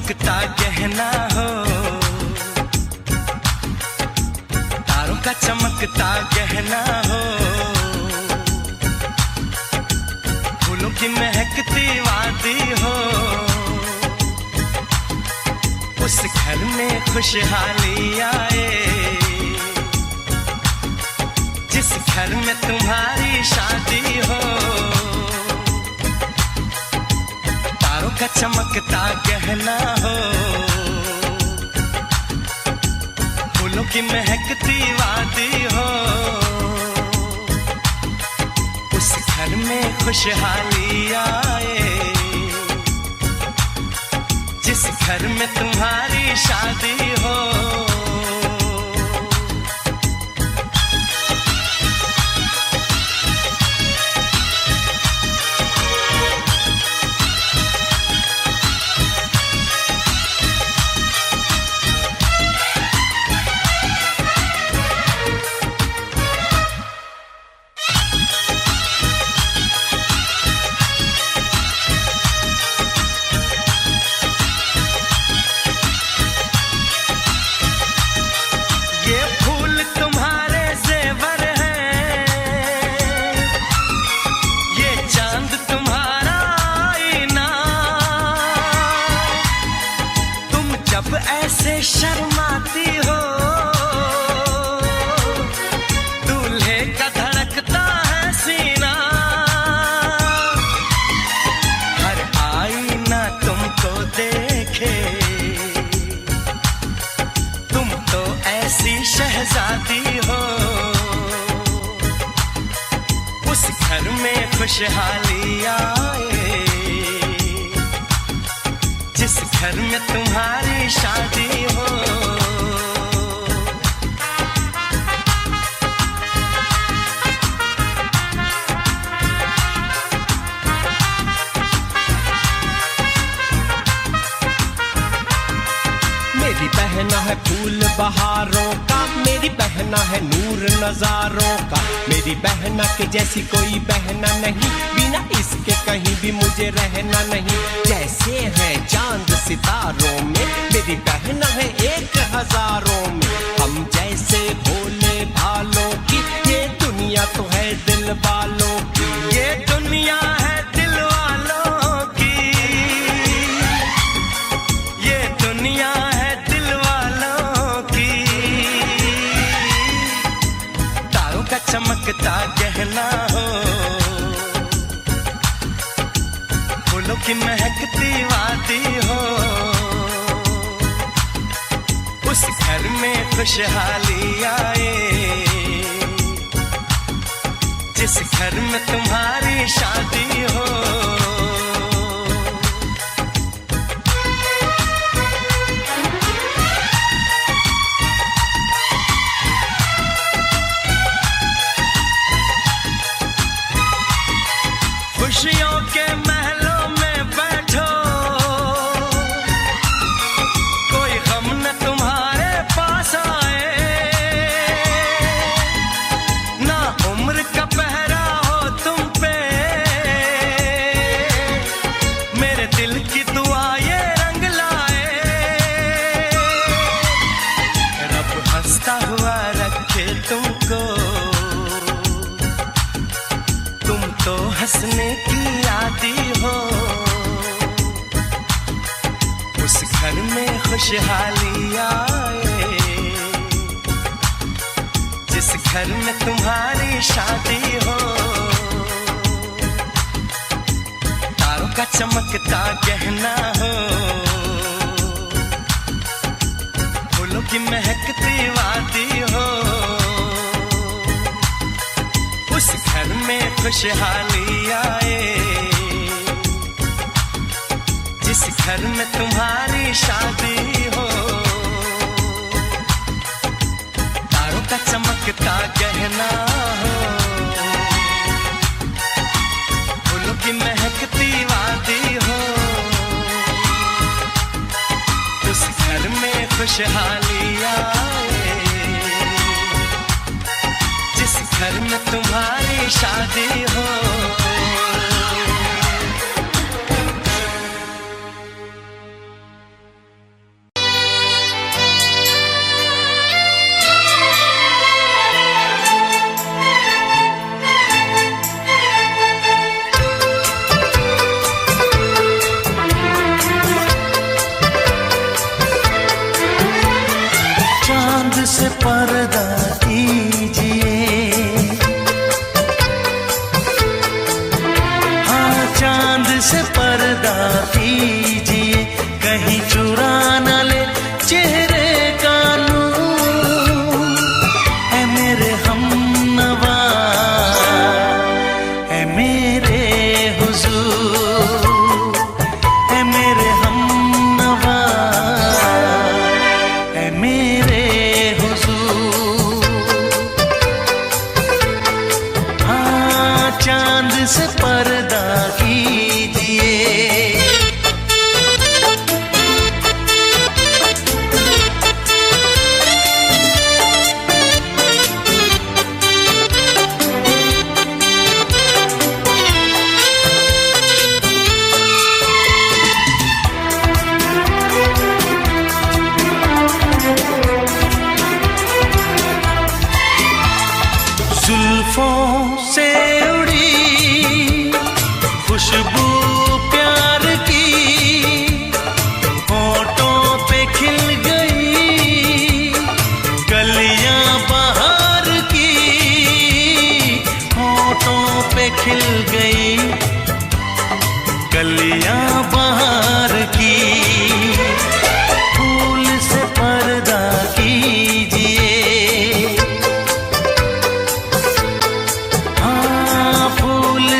चमकता गहना हो, तारों का चमकता गहना हो, फूलों की महकती वादी हो, उस घर में खुशहाली आए, जिस घर में तुम्हारी शादी हो। तारों का चमकता गहना हो, फूलों की महकती वादी हो, उस घर में खुशहाली आए, जिस घर में तुम्हारी शादी हो। ऐसे शर्माती हो, दूल्हे का धड़कता है सीना, हर आईना तुमको देखे, तुम तो ऐसी शहजादी हो, उस घर में खुशहाली आए, जिस घर में तुम्हारी शादी हो। मेरी बहना है फूल बहारों का, मेरी बहना है नूर नजारों का, मेरी बहना के जैसी कोई बहना नहीं, बिना इसके कहीं भी मुझे रहना नहीं। जैसे है चांद सितारों में, मेरी बहना है 1000 में, हम जैसे भोले भालों की, ये दुनिया तो है दिल वालों की, ये दुनिया है दिल वालों की, ये दुनिया है दिल वालों की। तारों का चमकता गहना हो, फूलों की महकती वादी हो, उस घर में खुशहाली आए, जिस घर में तुम्हारी शादी हो। खुशियों के महलों में बैठो, कोई गम न तुम्हारे पास आए, ना उम्र का पहरा हो तुम पे, मेरे दिल की दुआ ये रंग लाए, रब हंसता हुआ रखे तुमको, तुम तो हंसने की आदी हो, उस घर में खुशहाली आए, जिस घर में तुम्हारी शादी हो। तारों का चमकता गहना हो, फूलों की महकती वादी हो, उस घर में खुशहाली आए, जिस घर में तुम्हारी शादी हो। तारों का चमकता गहना हो, फूलों की महकती वादी हो, उस घर में खुशहाली आए, जिस घर में तुम्हारी शादी हो। चांद से पर्दा कीजिए। जुल्फों से उड़ी खुशबू प्यार की, होठों पे खिल गई कलियां बहार की, होठों पे खिल गई कलियां बहार की। फूल से पर्दा कीजिए,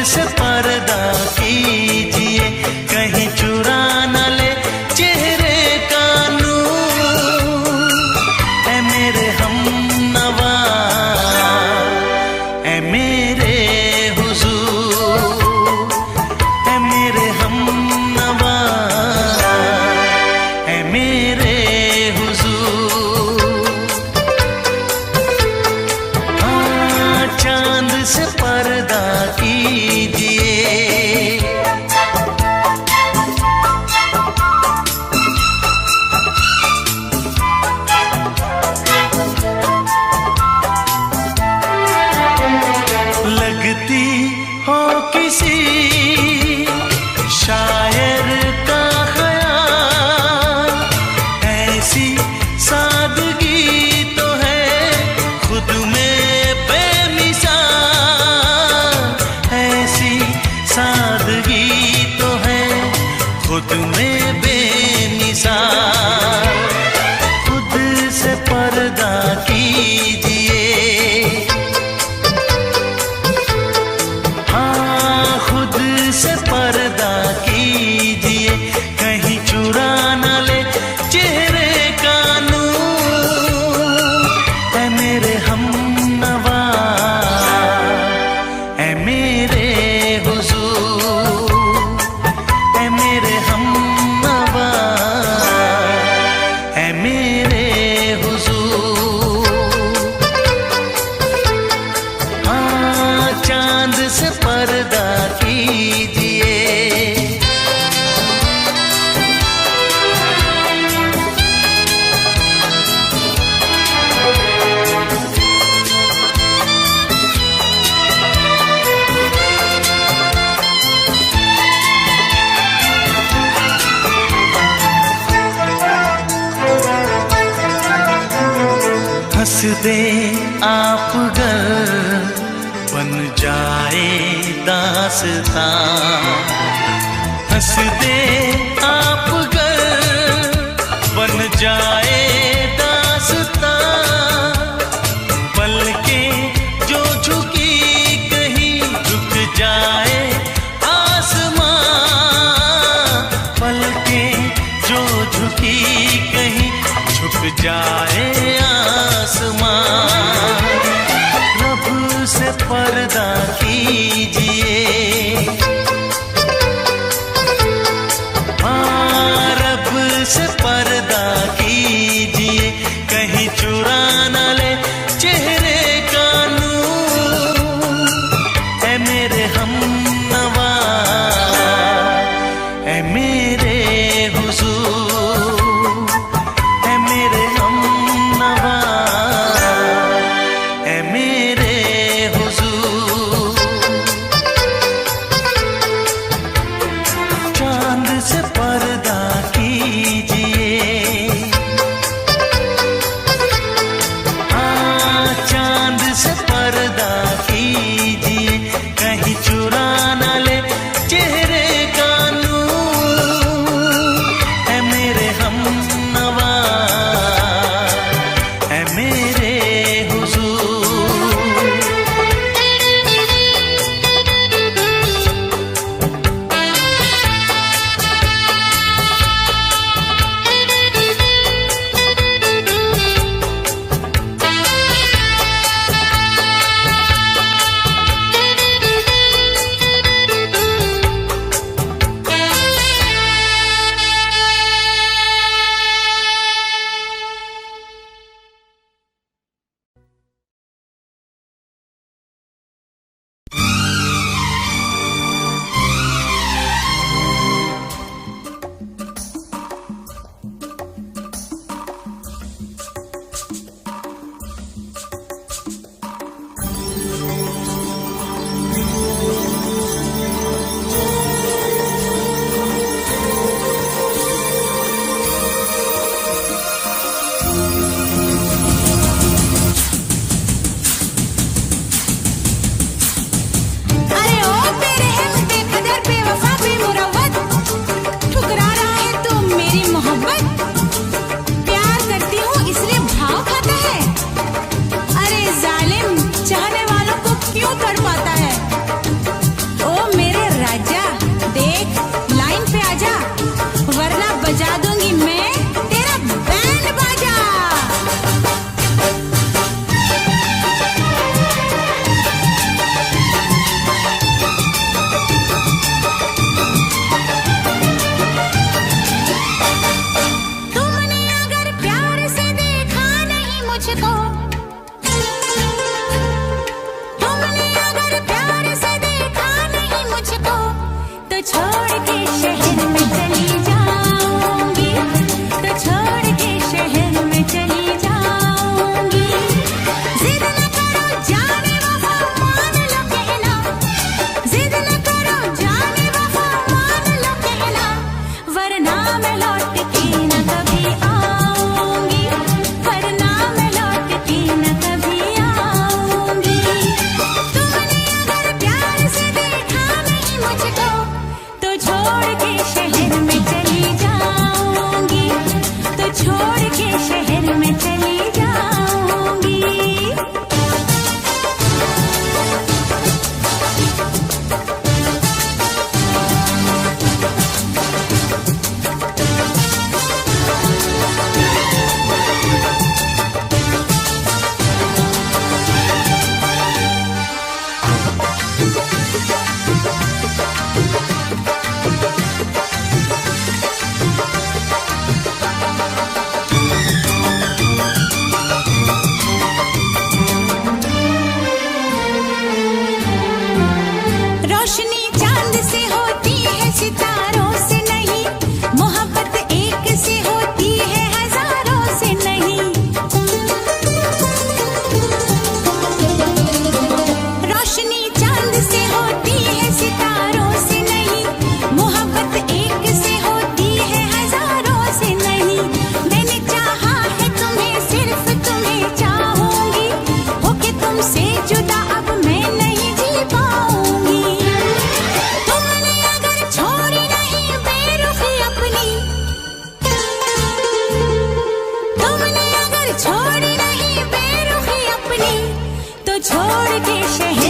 से पर्दा कीजिए, कहीं चुरा न ले चेहरे का नूर। ऐ मेरे हमनवा, ऐ मेरे हुजूर, ऐ मेरे हमनवा, ऐ मेरे हुजूर। हाँ, चांद से पर्दा कीजिए। लगती हो किसी शायर का ख्याल, ऐसी सादगी तो है खुद में बेमिसाल, ऐसी सादगी तो है खुद में बेमिसाल। खुद से पर्दा कीजिए, हाँ खुद से पर्दा कीजिए, कहीं चुरा न ले चेहरे का नूर। ऐ मेरे हमनवा, ऐ मेरे हुजूर, ऐ मेरे हमनवा, ऐ मेरे हुजूर। हाँ, चांद से पर्दा कीजिए। हंस दे आप गर बन जाए दास्तां, हंस दे आप गर बन जाए दास्तां। पलकें जो झुकी कहीं झुक जाए आसमां, पलकें जो झुकी कहीं झुक जाए आसमां। रब से पर्दा कीजिए, हाँ रब से पर्दा कीजिए, कहीं चुरा न ले चेहरे का नूर। ऐ मेरे हमनवा, ऐ मेरे हुजूर, ऐ मेरे हमनवा, ऐ मेरे हुजूर।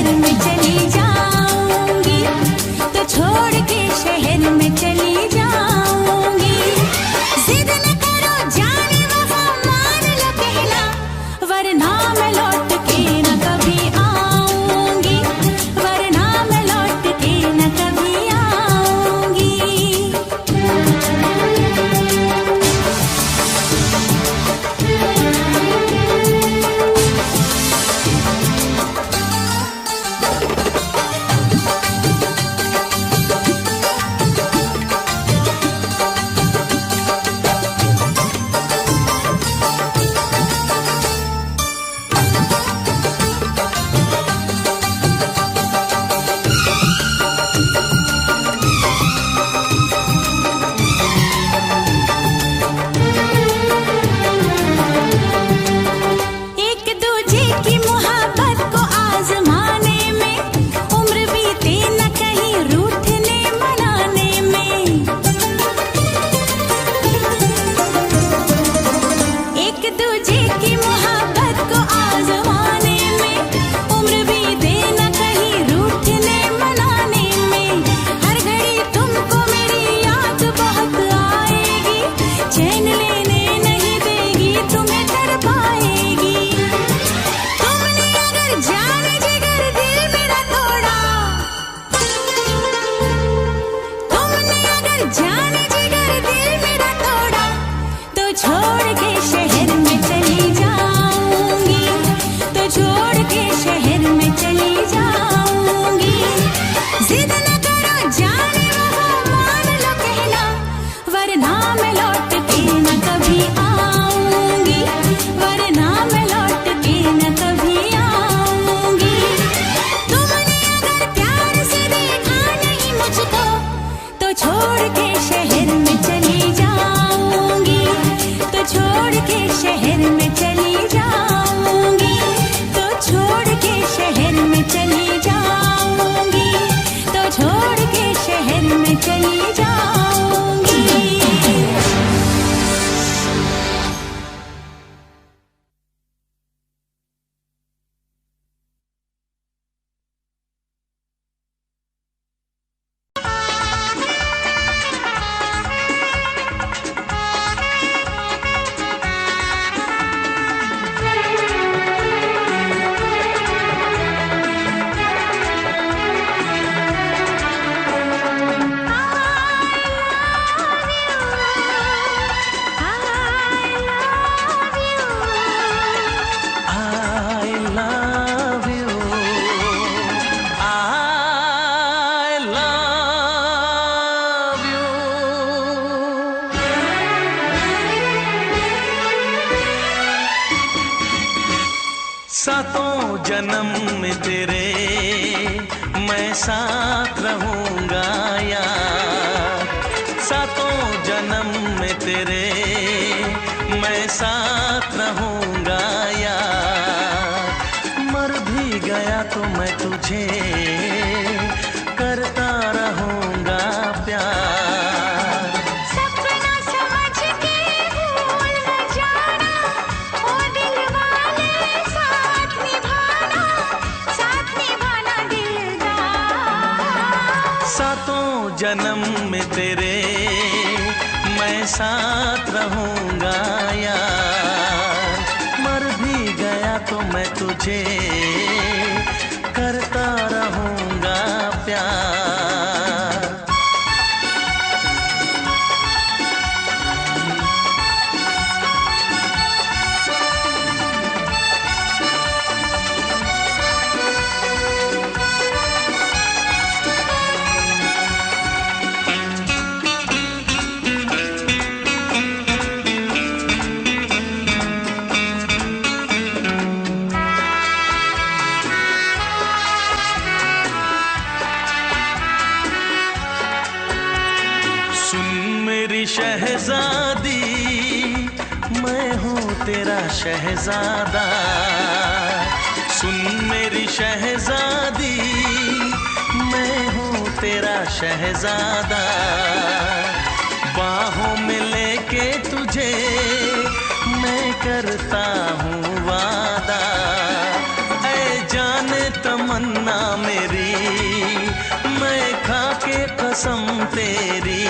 शहर में चली जाऊंगी, तो छोड़ के शहर में चली जाऊंगी। जिद न करो जाने वफा, मान लो कहना, वरना मैं लौट के न कभी आऊंगी, वरना मैं लौट के न कभी आऊंगी। एक दूजे की मोहब्बत को आजमाने में, उम्र बीते न कहीं रूठने मनाने में। एक दूजे की मोहब्बत को आजमाने में, उम्र बीते न कहीं रूठने मनाने में। हर घड़ी तुमको मेरी याद बहुत आएगी, चैन लेने नहीं देगी, तुम्हें तड़पाएगी। तुमने अगर जान जिगर दिल मेरा तोड़ा, तुमने अगर जान जिगर दिल मेरा तोड़ा, तो छोड़ के शहर में चली जाऊंगी, तो छोड़ के शहर में चली जाऊंगी। जिद न करो जाने वफा, मान लो कहना, वरना मैं लौट के न कभी आऊंगी, वरना मैं लौट के न कभी आऊंगी। तुमने अगर प्यार से देखा नहीं मुझको, तो छोड़ के शहर में चली जाऊंगी, तो छोड़ के शहर में चली जाऊंगी, तो छोड़ के शहर में चली जाऊंगी, तो छोड़ के शहर में चली जाऊंगी। I love you. I love you. सातों जन्म में तेरे मैं साथ रहूंगा यार, सातों जन्म में तेरे मैं साथ रहूंगा यार। मर भी गया तो मैं तुझे करता रहूंगा प्यार। सपना समझ के भूल न जाना, ओ दिल वाले साथ निभाना दिलदार। सातों जन्म में तेरे मैं साथ रहूंगा यार। मर भी गया तो मैं तुझे करता रहूंगा प्यार। शहजादी मैं हूँ तेरा शहजादा, सुन मेरी शहजादी मैं हूँ तेरा शहजादा। बाहों में लेके तुझे मैं करता हूँ वादा, ऐ जाने तमन्ना तमन्ना मेरी, मैं खा के कसम तेरी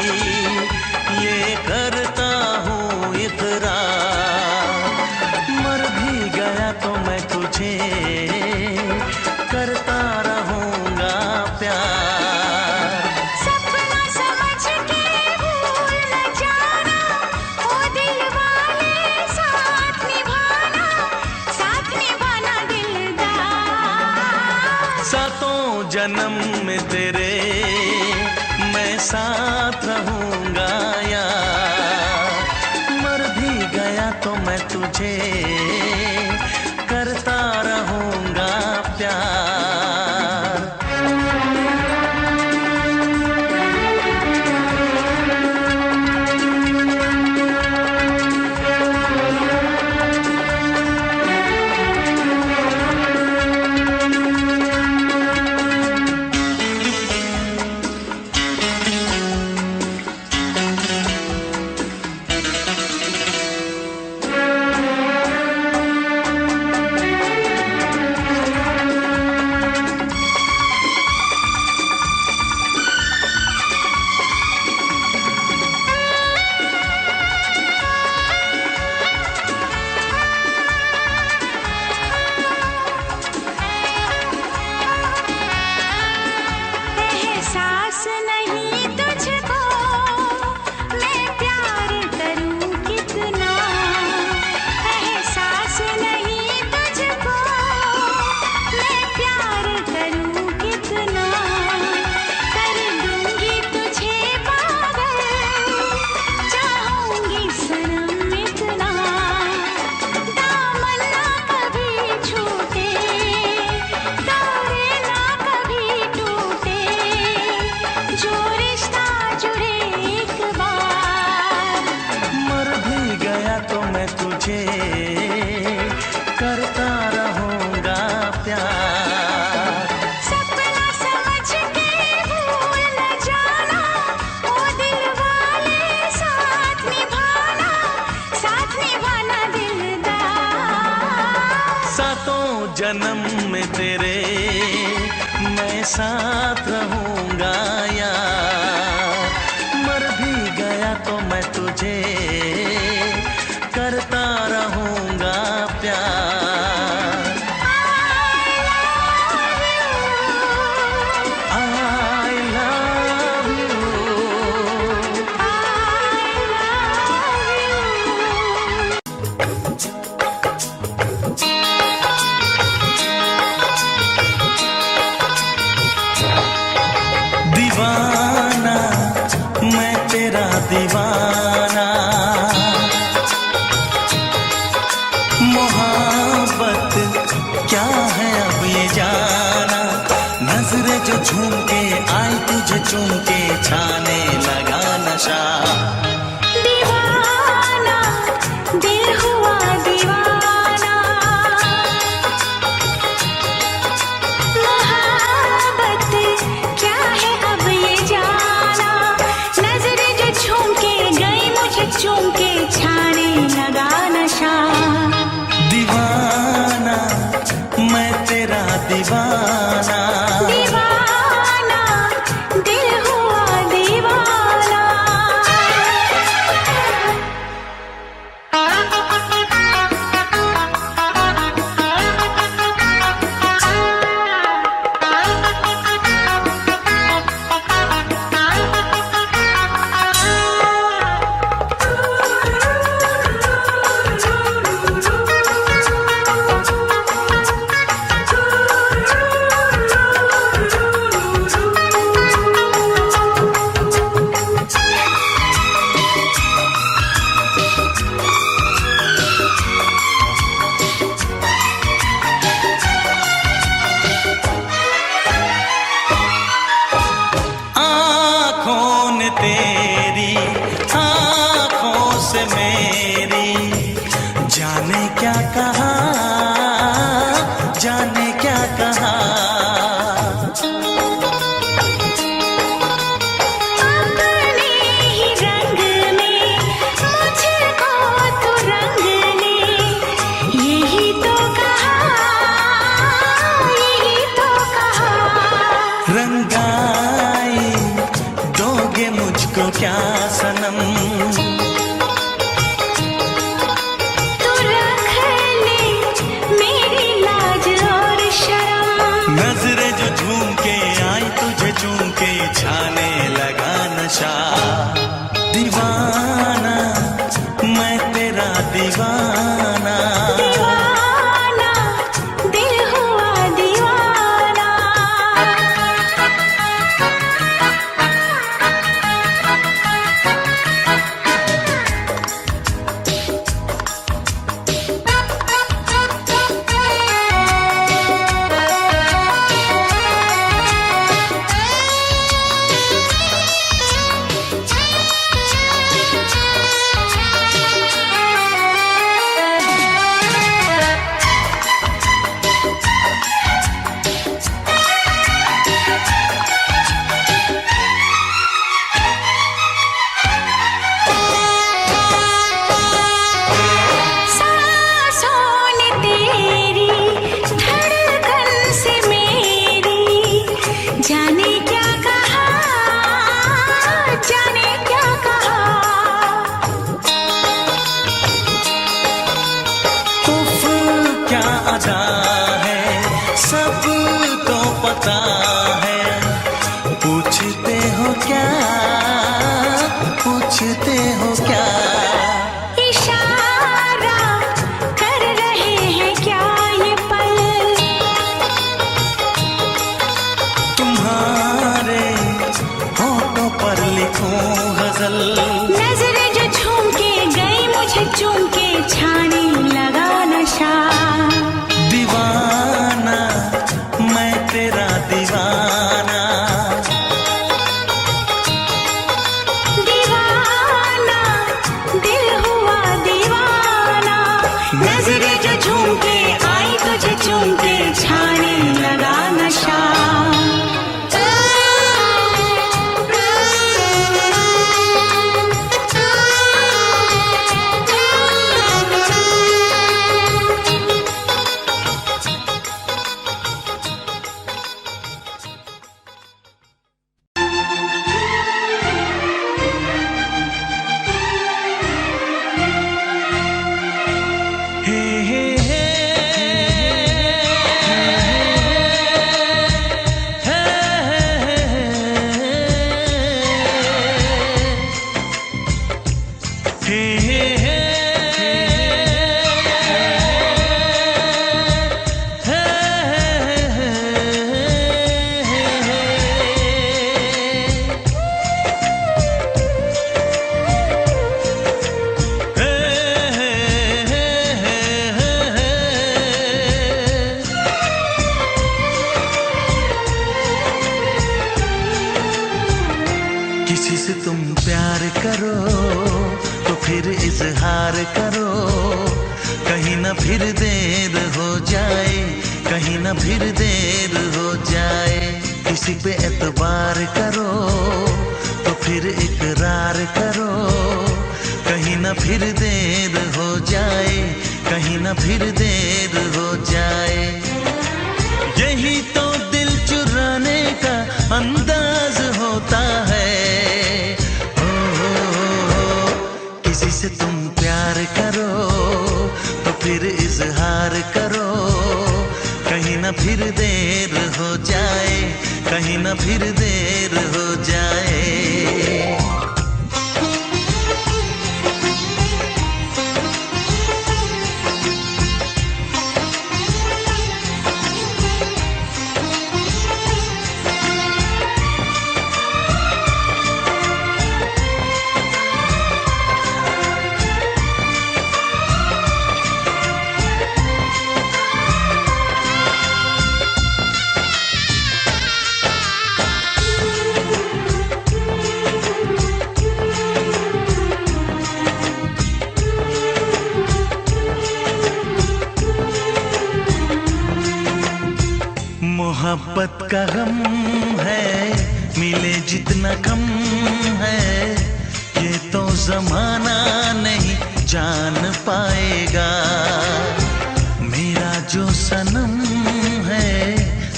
ये करता हूँ इकरार। मर भी गया तो मैं तुझे करता रहूँगा प्यार। सपना समझ के भूल न जाना, ओ दिल वाले साथ निभाना दिलदार। सातों जन्म में तेरे मैं साथ रहूँगा यार। मर भी गया तो मैं तुझे करता रहूँगा प्यार। एहसास नहीं तुझको मैं प्यार करूं कितना, एहसास नहीं तुझको मैं प्यार करूं कितना। कर दूंगी तुझे पागल, चाहूंगी सनम इतना। दामन ना कभी छूटे, तारे ना कभी टूटे, जो रिश्ता जुड़े एक बार। मर भी गया तो मैं तुझे करता रहूँगा प्यार। सपना समझ के भूल न जाना, ओ दिल वाले साथ निभाना दिलदार। सातों जन्म में तेरे मैं साथ रहूँगा यार। मर भी गया तो मैं तुझे करता रहूँगा प्यार। I love you। दीवाना मैं तेरा दीवाना, मोहब्बत क्या है अब ये जाना। नजरें जो झूम के आई तुझे चूम के छाने लगा नशा। दीवाना दिल हुआ दीवाना, मोहब्बत क्या है अब ये जाना। नजरें जो झूम के गई मुझे चूम के छाने लगा नशा। दीवाना मैं तेरा दीवाना, दीवाना दिल हुआ दीवाना। लिखूं गजल। नजरें जो झूम के गई मुझे चूम के छाने लगा नशा। दीवाना मैं तेरा दीवाना, दीवाना दिल हुआ दीवाना। नजरें जो झूम के आई तुझे चूम के छाने लगा नशा। किसी से तुम प्यार करो तो फिर इजहार करो, कहीं ना फिर देर हो जाए, कहीं ना फिर देर हो जाए। किसी पे एतबार करो तो फिर इकरार करो, कहीं ना फिर देर हो जाए, कहीं ना फिर देर हो जाए। यही तो दिल चुराने का अंदाज होता है। किसी से तुम प्यार करो तो फिर इजहार करो, कहीं ना फिर देर हो जाए, कहीं ना फिर देर हो जाए। मोहब्बत का गम है मिले जितना कम है, ये तो जमाना नहीं जान पाएगा। मेरा जो सनम है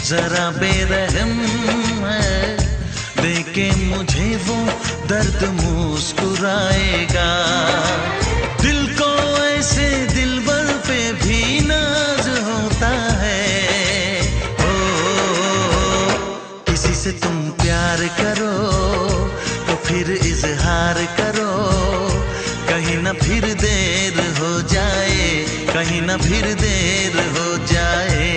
जरा बेरहम है, देखे मुझे वो दर्द मुस्कुराएगा। दिल को ऐसे दिलबर पे भी नाज होता है। किसी से तुम प्यार करो तो फिर इजहार करो, कहीं ना फिर देर हो जाए, कहीं ना फिर देर हो जाए।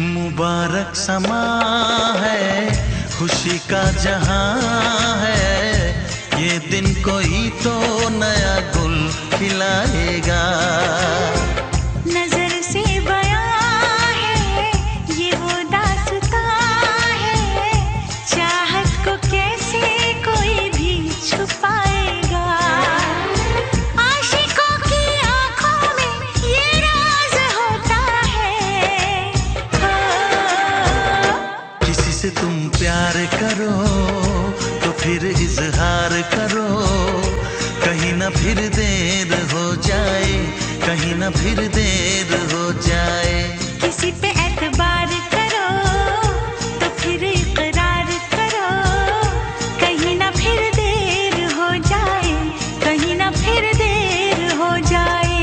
मुबारक समा है, खुशी का जहां है, ये दिन कोई तो नया गुल खिलाएगा। नजर से बयां है ये वो दास्तां है, चाहत को कैसे कोई भी छुपाएगा। आशिकों की आंखों में ये राज होता है। किसी से तुम प्यार करो तो फिर इजहार करो, कहीं ना फिर देर हो जाए, कहीं ना फिर देर हो जाए। किसी पे एतबार करो तो फिर इकरार करो, कहीं ना फिर देर हो जाए, कहीं ना फिर देर हो जाए।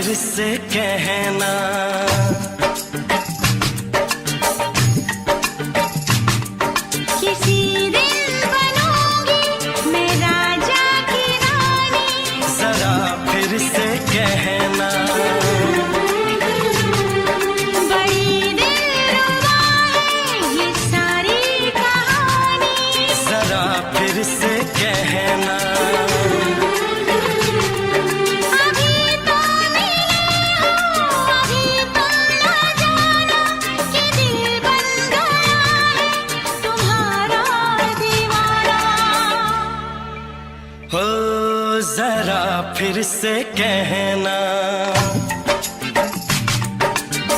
फिर से कहना। किसी दिन बनूंगी मैं राजा की रानी। जरा फिर से कहना। बड़ी दिलरुबा है ये सारी कहानी। जरा फिर से कहना। अभी तो मिले हो, अभी तुम न जाना कि दिल बन गया है तुम्हारा दीवाना। हो जरा फिर से कहना।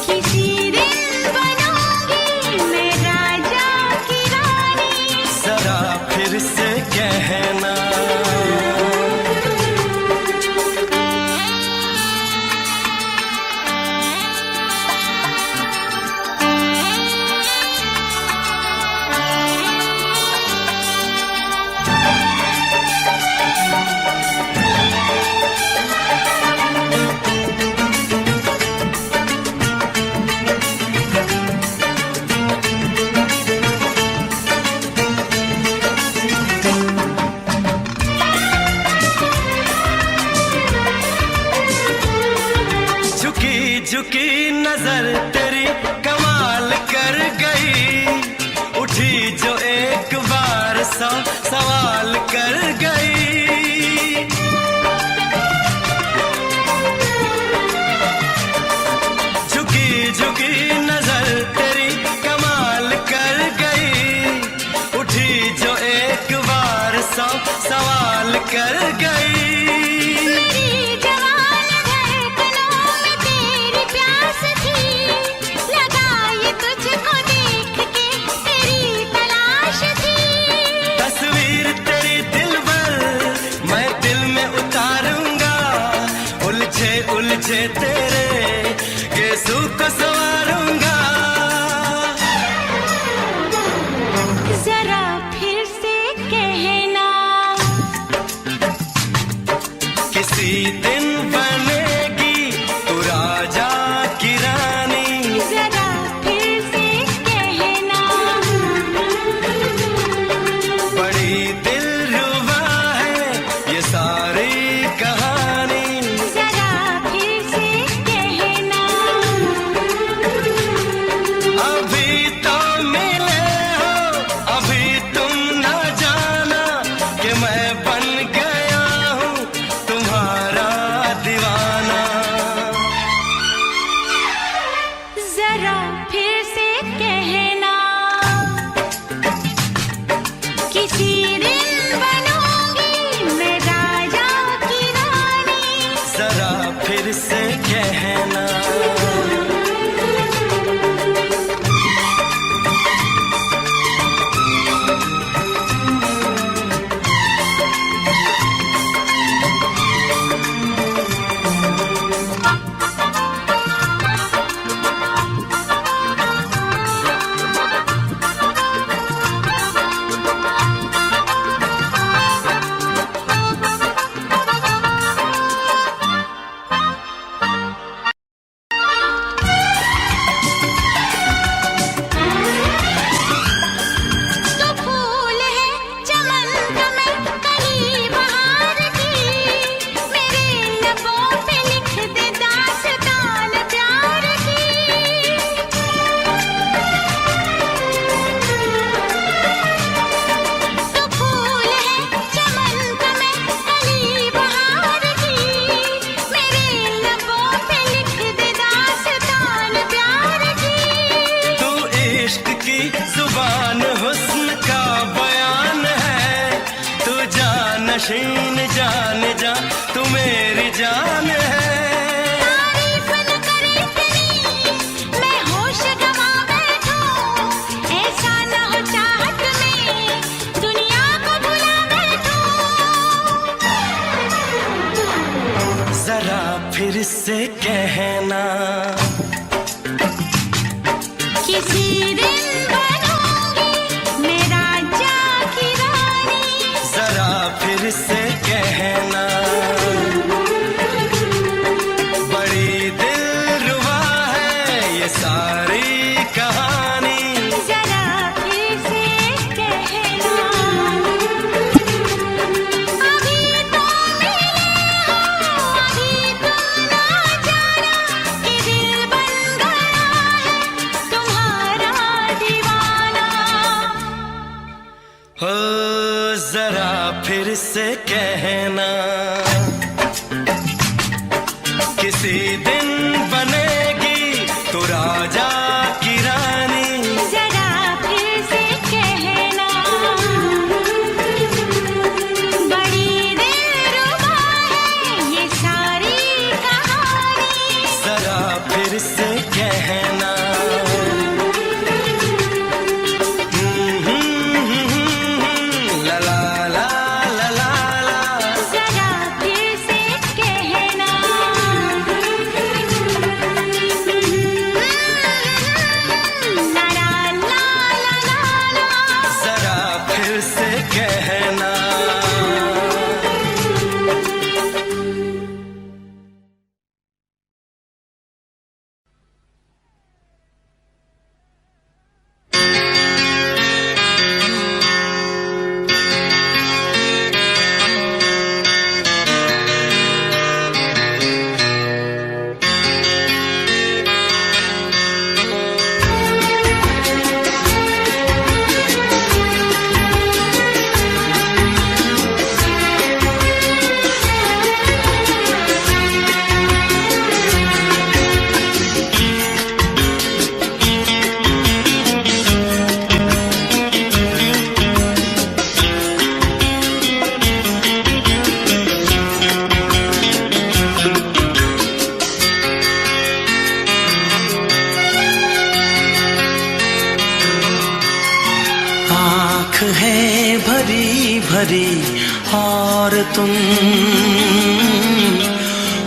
किसी दिन बनूंगी मैं राजा की रानी। जरा फिर से कहना। झुकी झुकी नजर तेरी कमाल कर गई। उठी जो एक बार सौ सवाल कर गई। झुकी झुकी नजर तेरी कमाल कर गई। उठी जो एक बार सौ सवाल कर गई। मेरी जवान धड़कनों में तेरी प्यास थी। लगाई तुझको देख के तेरी तलाश थी। तस्वीर तेरी दिलबर मैं दिल में उतारूंगा। उलझे उलझे तेरे गेसू को संवारूंगा। जरा फिर से कहना। किसी दिन बनेगी तू राजा की रानी। जरा फिर से कहना। बड़ी दिलरुबा है ये सारी कहानी। जरा फिर से कहना। अभी तो मिले हो, अभी तुम न जाना कि मैं बन गया हूँ तुम्हारा दीवाना। जरा फिर से कहना। किसी दिन बनूंगी मैं राजा की रानी। जरा फिर से कहना। तो फूल है चमन का मैं कली बहार की। मेरे लबों पे लिख दे दास्तान प्यार की। तो फूल है चमन का मैं कली बहार की। मेरे लबों पे लिख दे दास्तान प्यार की। तू इश्क की जुबान हुस्न का बयान है। तू जानशीन जान जा तू मेरी जान है। तारीफ न करे तेरी मैं होश गवा बैठूं। ऐसा न हो चाहत में दुनिया को भुला बैठूं। जरा फिर से कहना। किसी दिन बनूंगी मैं राजा की रानी। जरा फिर से कहना। बड़ी फिर से कहना, किसी दिन बनेगी तू राजा की रानी। जरा फिर से कहना, बड़ी दिलरुबा है ये सारी कहानी। जरा फिर से कहना, ला ला ला ला ला ला। जरा फिर से कहना, ला ला ला ला ला। जरा फिर से कहना। आँख है भरी भरी और तुम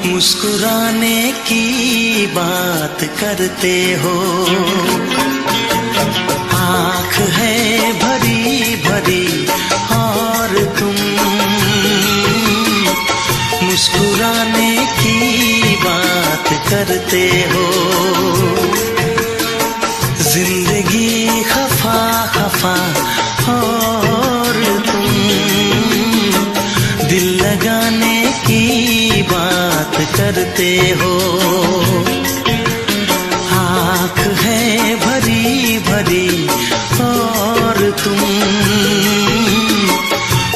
मुस्कुराने की बात करते हो। आँख है भरी भरी और तुम मुस्कुराने की बात करते हो। जिंदगी खफा खफा और तुम दिल लगाने की बात करते हो। आँख है भरी भरी और तुम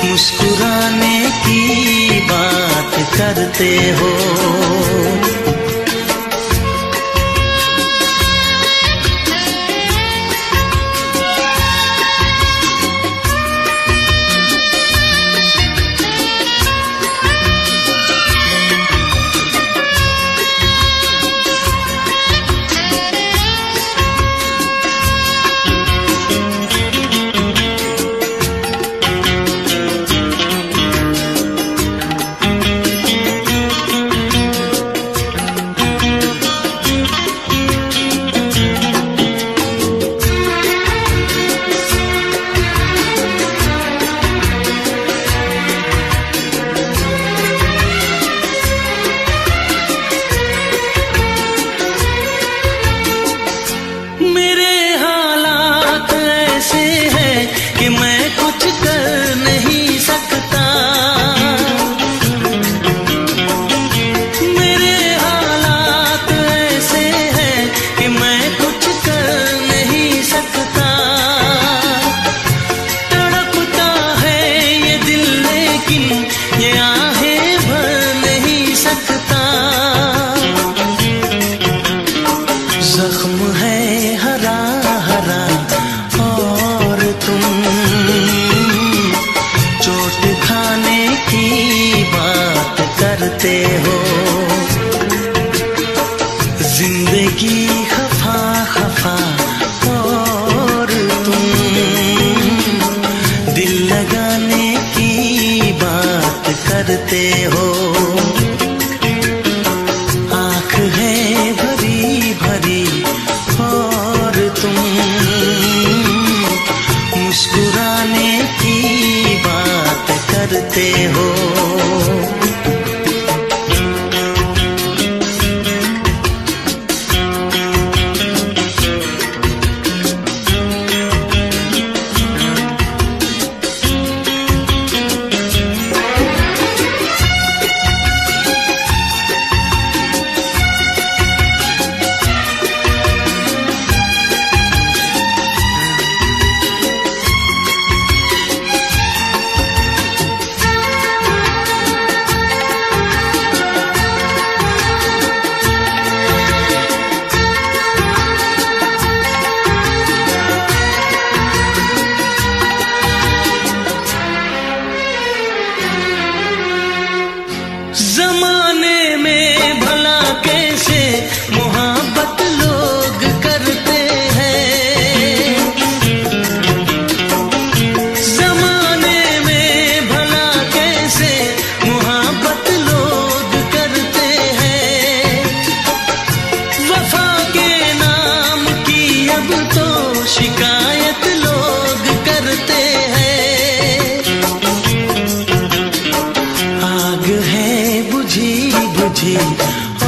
मुस्कुराने की बात करते हो। करते हो। आँख है भरी भरी और तुम मुस्कुराने की बात करते हो।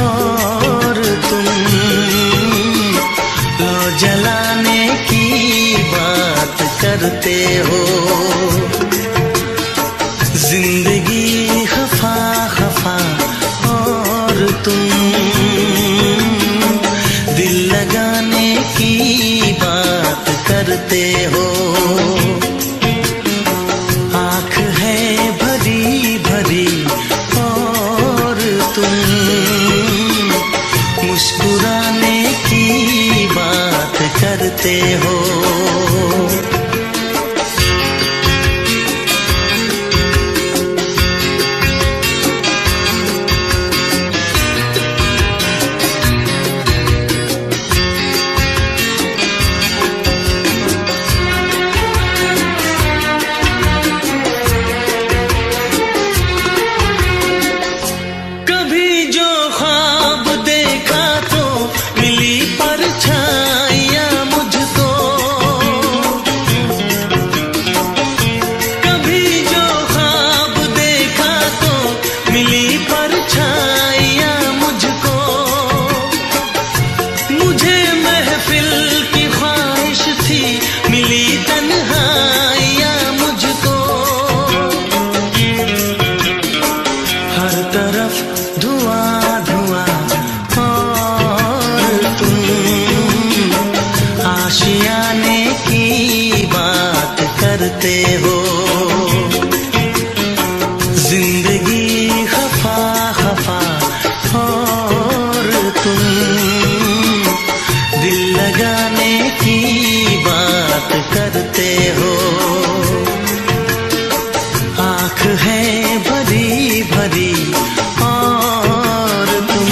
और तुम लो जलाने की बात करते हो। जिंदगी खफा खफा और तुम दिल लगाने की बात करते हो। आँख है भरी भरी और तुम मुस्कुराने की बात करते हो। आशियाने की बात करते हो। जिंदगी खफा खफा और तुम दिल लगाने की बात करते हो। आँख है भरी भरी और तुम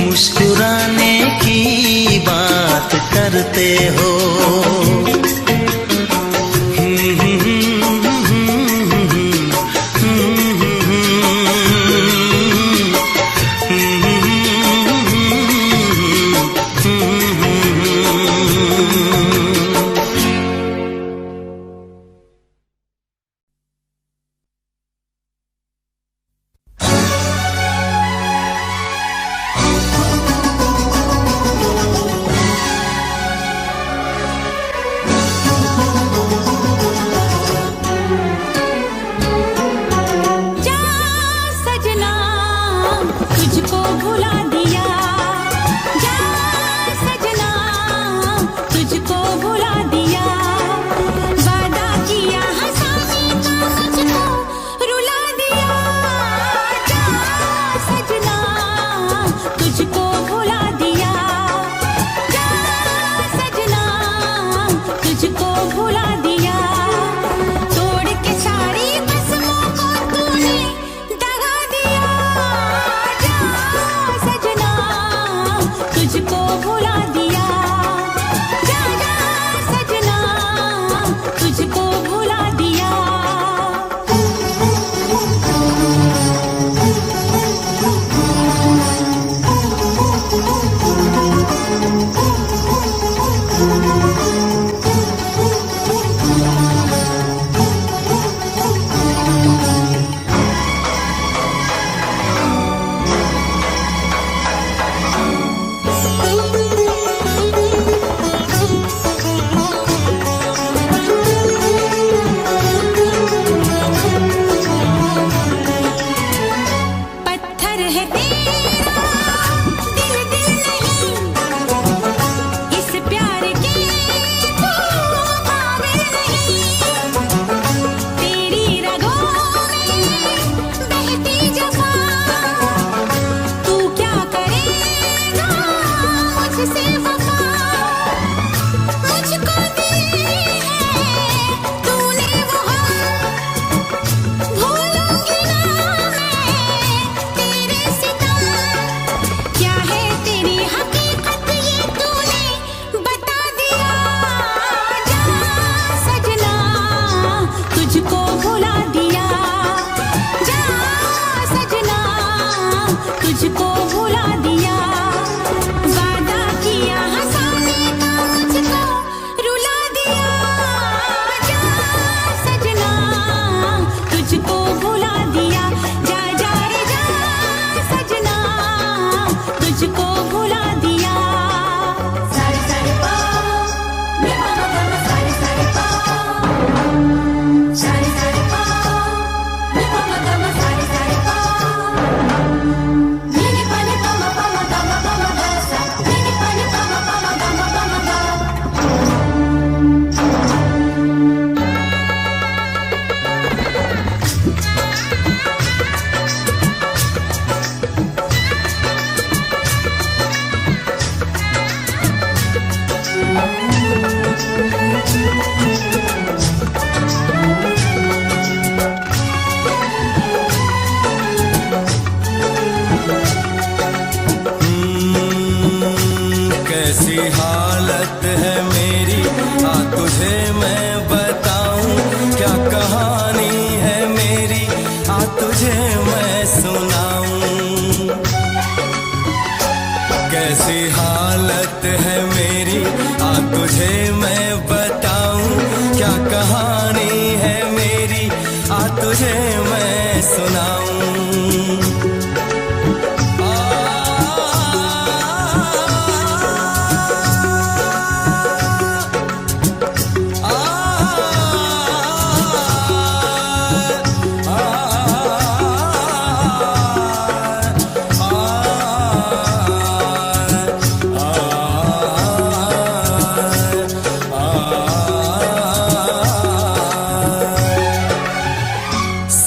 मुस्कुराने की बात करते हो।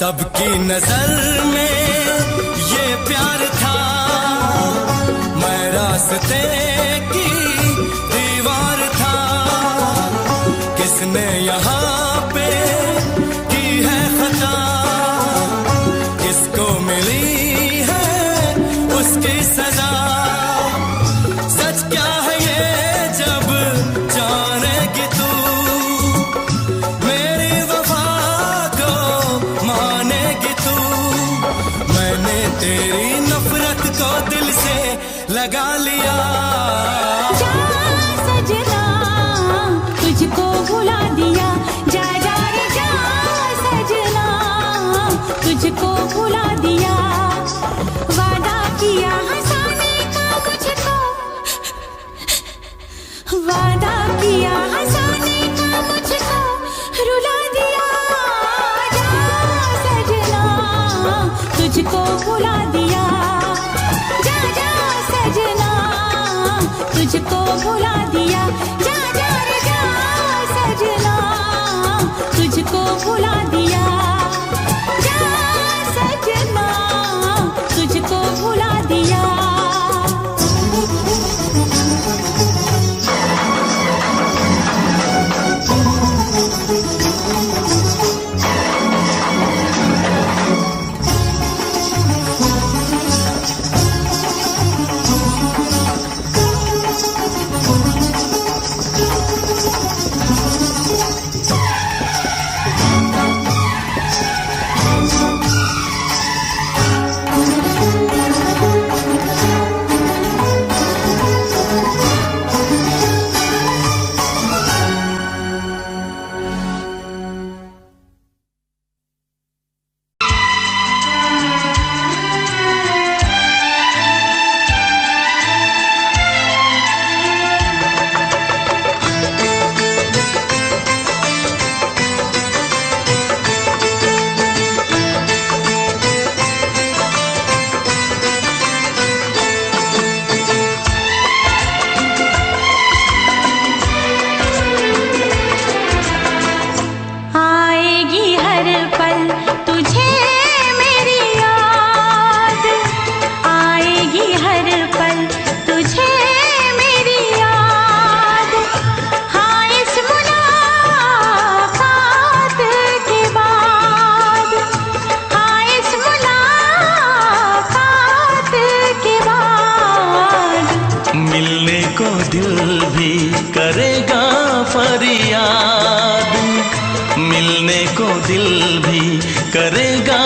सबकी नजर में ये प्यार था, मैं रास्ते की दीवार था। किसने यहाँ पे की है खता, किसको मिली है उसकी सजा। सच क्या है ये जब जानेगी तू, मेरी वफा को मानेगी तू। मैंने तेरी नफरत को दिल से लगा लिया। जा सजना तुझको भुला दिया, जा जा रे जा सजना तुझको भुला दिया। वादा किया हंसाने का मुझको, वादा किया हंसाने का मुझको रुला दिया। जा सजना तुझको भुला दिया, जा जा सजना तुझको भुला दिया। जा जा रे जा सजना तुझको भुला दिया, जा सजना तुझको भुला दिया। मिलने को दिल भी करेगा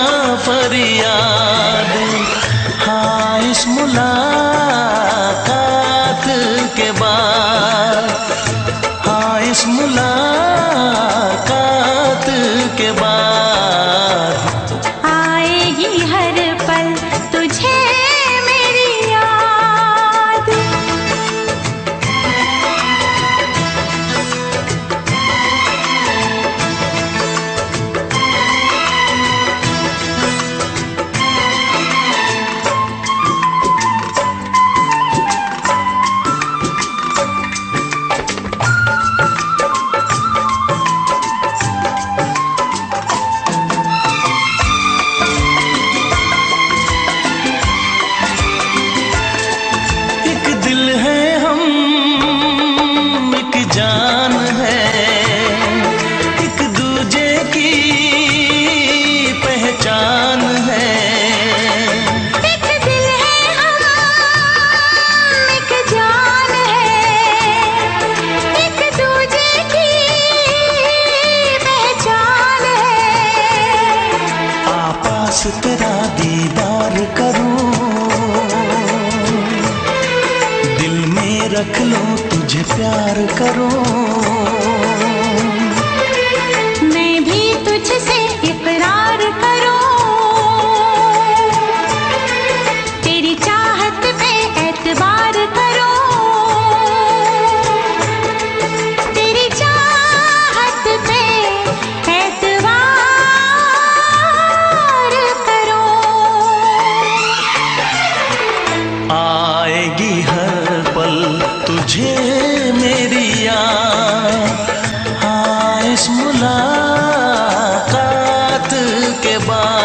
फरियाद। हाँ इस मुलाकात के बाद, हाँ इस मुलाकात के बाद आएगी हर पल तुझे मेरी याद। जान है एक दूजे की पहचान है। एक दिल है हम एक जान है, एक दूजे की पहचान है। आपास तेरा दीदार करूं, दिल में रख लो तुझे प्यार करूं। मैं भी तुझसे इकरार करूं, तेरी चाहत पे एतबार करूं, तेरी चाहत पे एतबार करूं। आएगी हर पल तुझे मेरी याद। हाँ इस मुलाकात के बाद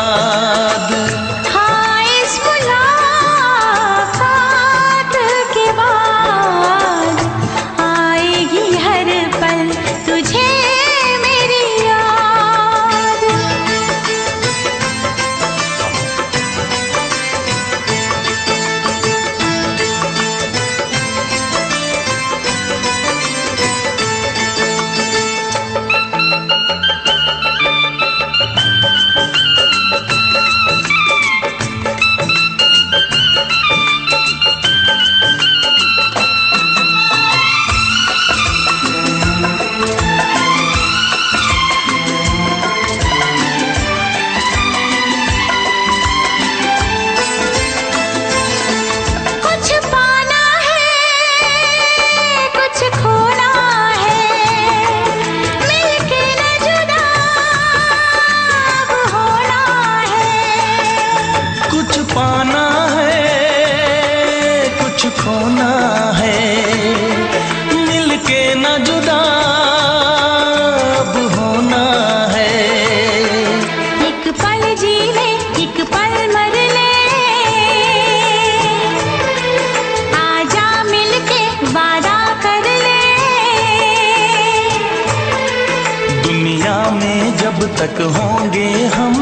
कब तक होंगे हम,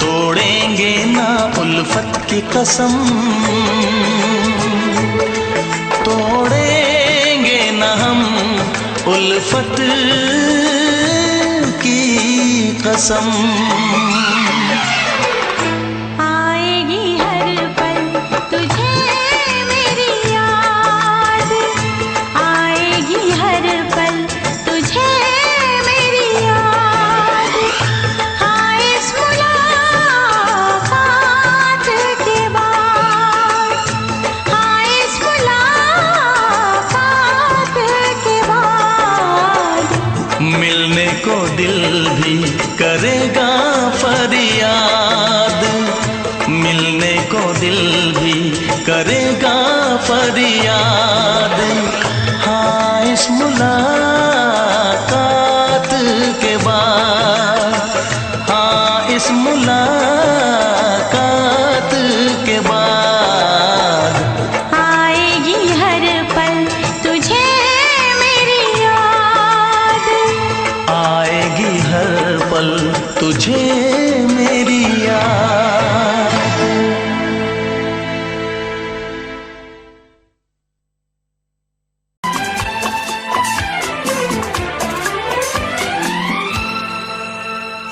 तोड़ेंगे ना उल्फत की कसम, तोड़ेंगे ना हम उल्फत की कसम। आएगी हर पल तुझे मेरी याद, आएगी हर पल तुझे मेरी याद। हाँ इस मुलाकात के बाद, हाँ इस मुलाकात के बाद मिलने को दिल भी करेगा फरियाद, मिलने को दिल भी करेगा फरियाद। हाँ इस मुलाकात के बाद, हाँ इस मुलाकात के बाद आएगी हर पल तुझे मेरी याद, आएगी हर पल तुझे मेरी याद।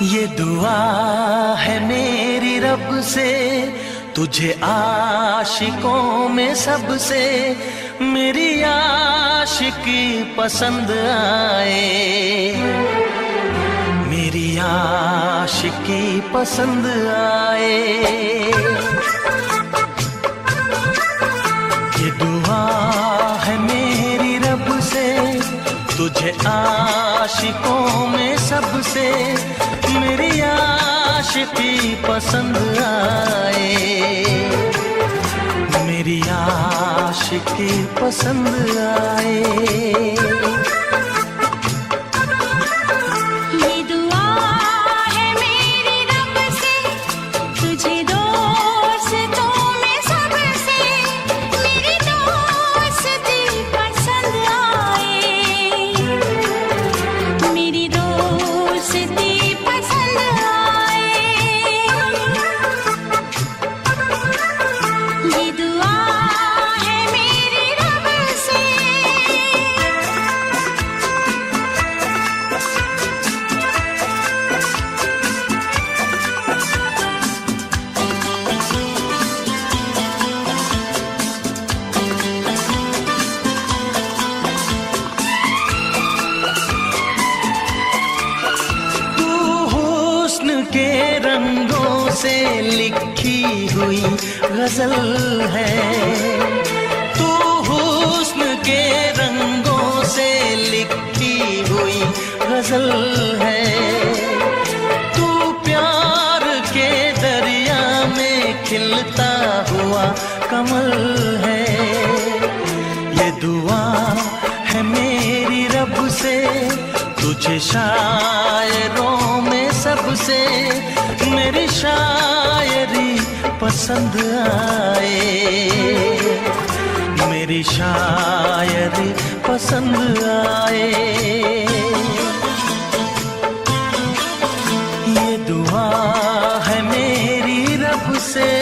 ये दुआ है मेरी रब से तुझे आशिकों में सबसे, मेरी आशिकी पसंद आए, मेरी आशिकी पसंद आए। ये दुआ है मेरी रब से तुझे आशिकों में सबसे, मेरी आशिकी पसंद आए, मेरी आशिकी पसंद आए। ये दुआ है मेरी रब से तुझे दोस्तों में सबसे, मेरी दोस्ती पसंद आए, मेरी दोस्ती पसंद आए। ये दुआ है मेरी रब से। तू हुस्न के रंगों से लिखी हुई गजल है, तू हुस्न के रंगों से लिखी हुई गजल है, तू प्यार के दरिया में खिलता हुआ कमल है। ये दुआ है मेरी रब से तुझे शायरों में सबसे, मेरी शायरी पसंद आए, मेरी शायरी पसंद आए। ये दुआ है मेरी रब से।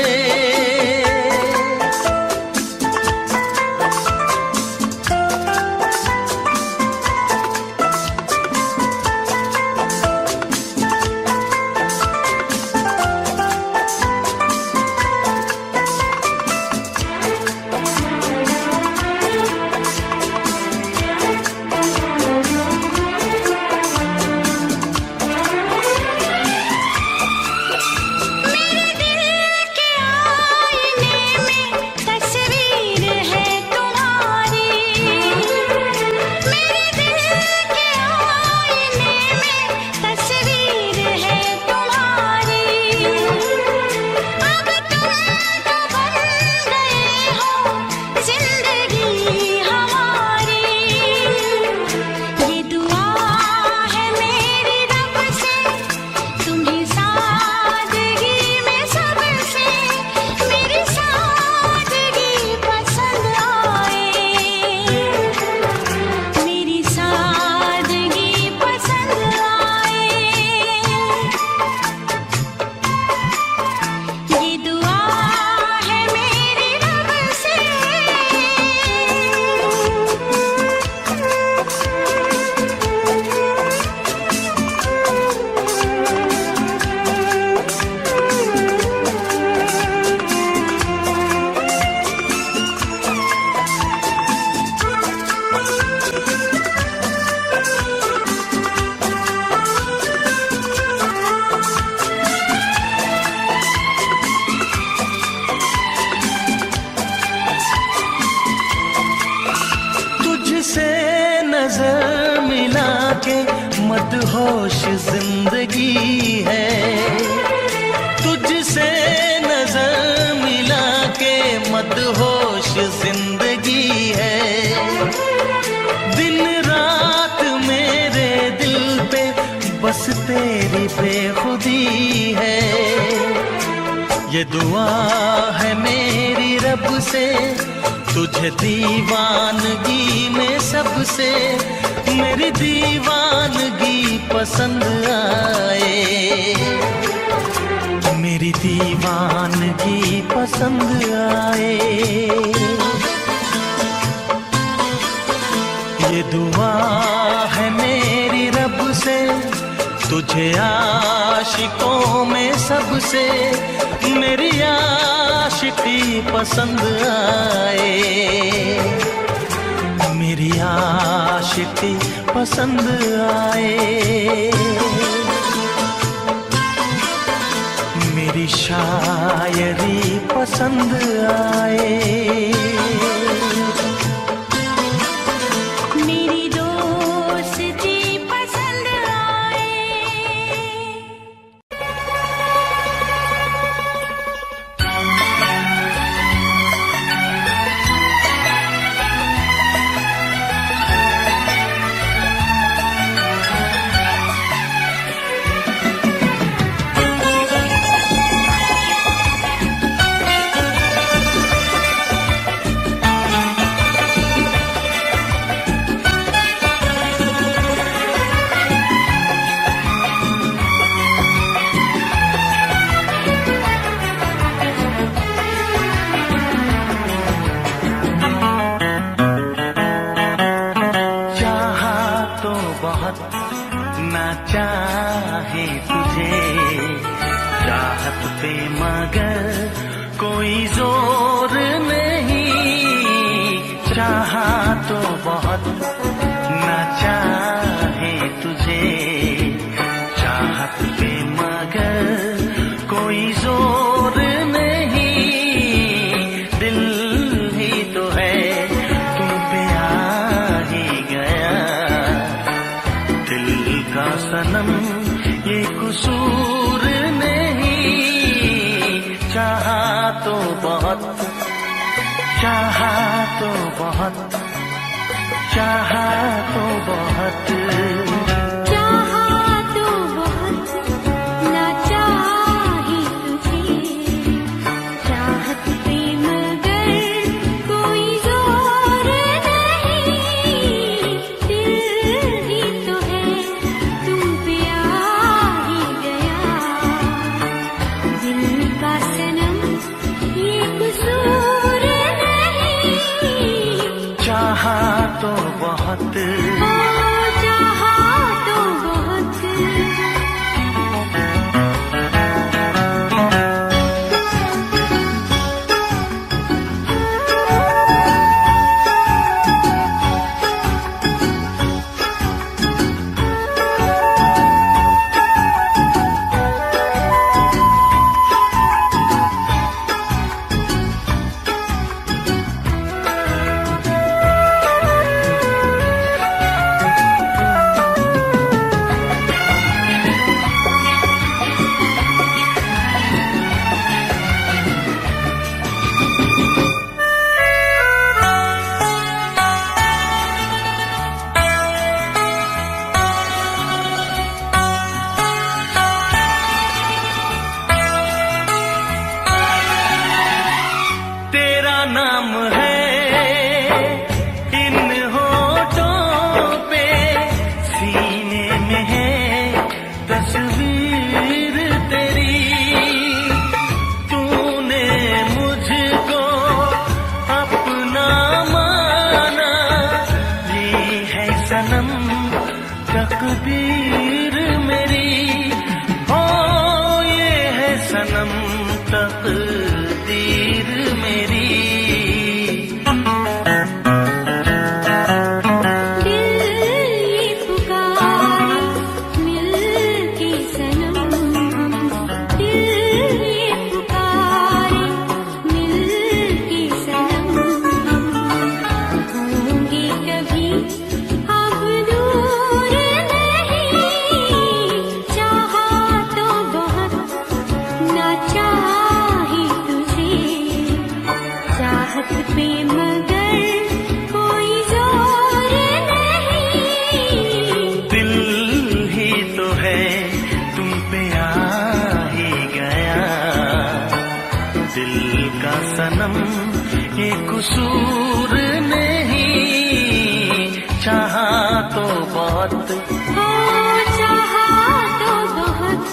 नजर मिला के मदहोश जिंदगी है, तुझसे नजर मिला के मदहोश जिंदगी है। दिन रात मेरे दिल पे बस तेरी बेखुदी है। ये दुआ है मेरी रब से, तुझे दीवानगी में सबसे मेरी दीवानगी पसंद आए, मेरी दीवानगी पसंद आए। ये दुआ है मेरी रब से, तुझे आशिकों में सबसे मेरी आशिकी पसंद आए, मेरी आशिकी पसंद आए। मेरी शायरी पसंद आए, मेरी दोस्ती पसंद आए। ना चाहे तुझे चाहत पे मगर कोई जोर नहीं, चाहा तो बहुत ना चाहे तुझे चाहत पे मगर कोई जोर नहीं। दिल ही तो है तुम पे आ ही गया, दिल का सनम ये कसूर नहीं। चाहा तो बहुत, चाहा तो बहुत, चाहा तो बहुत, चाहा तो बहुत ना चाहे तुझे चाहत पे मगर कोई जोर नहीं। दिल ही तो है तुम पे आ ही गया, दिल का सनम ये कसूर नहीं। चाहा तो बहुत, चाहा तो बहुत। तेरा नाम है इन होठों पे, सीने में है तस्वीर तेरी। तूने मुझको अपना माना, ये है सनम तकदीर मेरी। हो ये है सनम तकदीर मेरी। अब कसूर नहीं, चाहा तो बहुत, हो चाहा तो बहुत।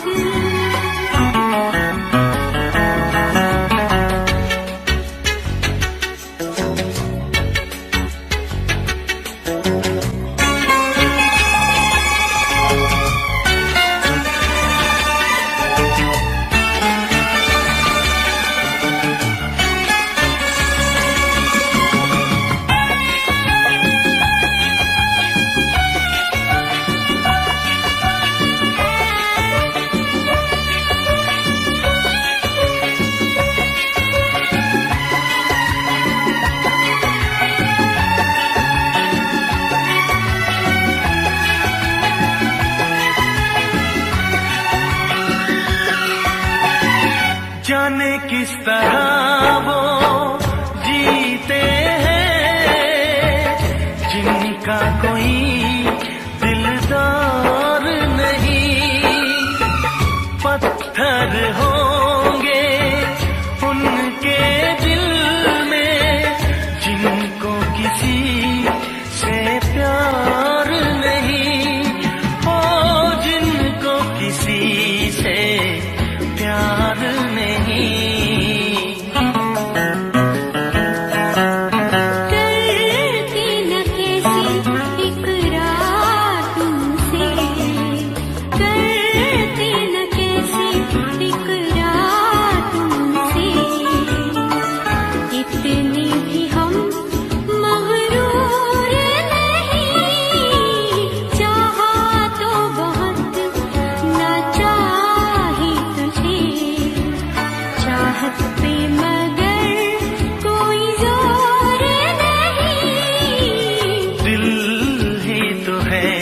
जाने किस तरह वो जीते हैं, जिनका कोई दिलदार नहीं। पत्थर होंगे उनके दिल में, जिनको किसी से प्यार नहीं। ओ जिनको किसी से प्यार नहीं। करती न कैसी इकरार तुमसे, करती न कैसी इकरार तुमसे। इतने भी हम मगरूर नहीं, चाहा तो बहुत ना चाहे तुझे। चाहत पे मगर कोई जोर नहीं, दिल ही तो है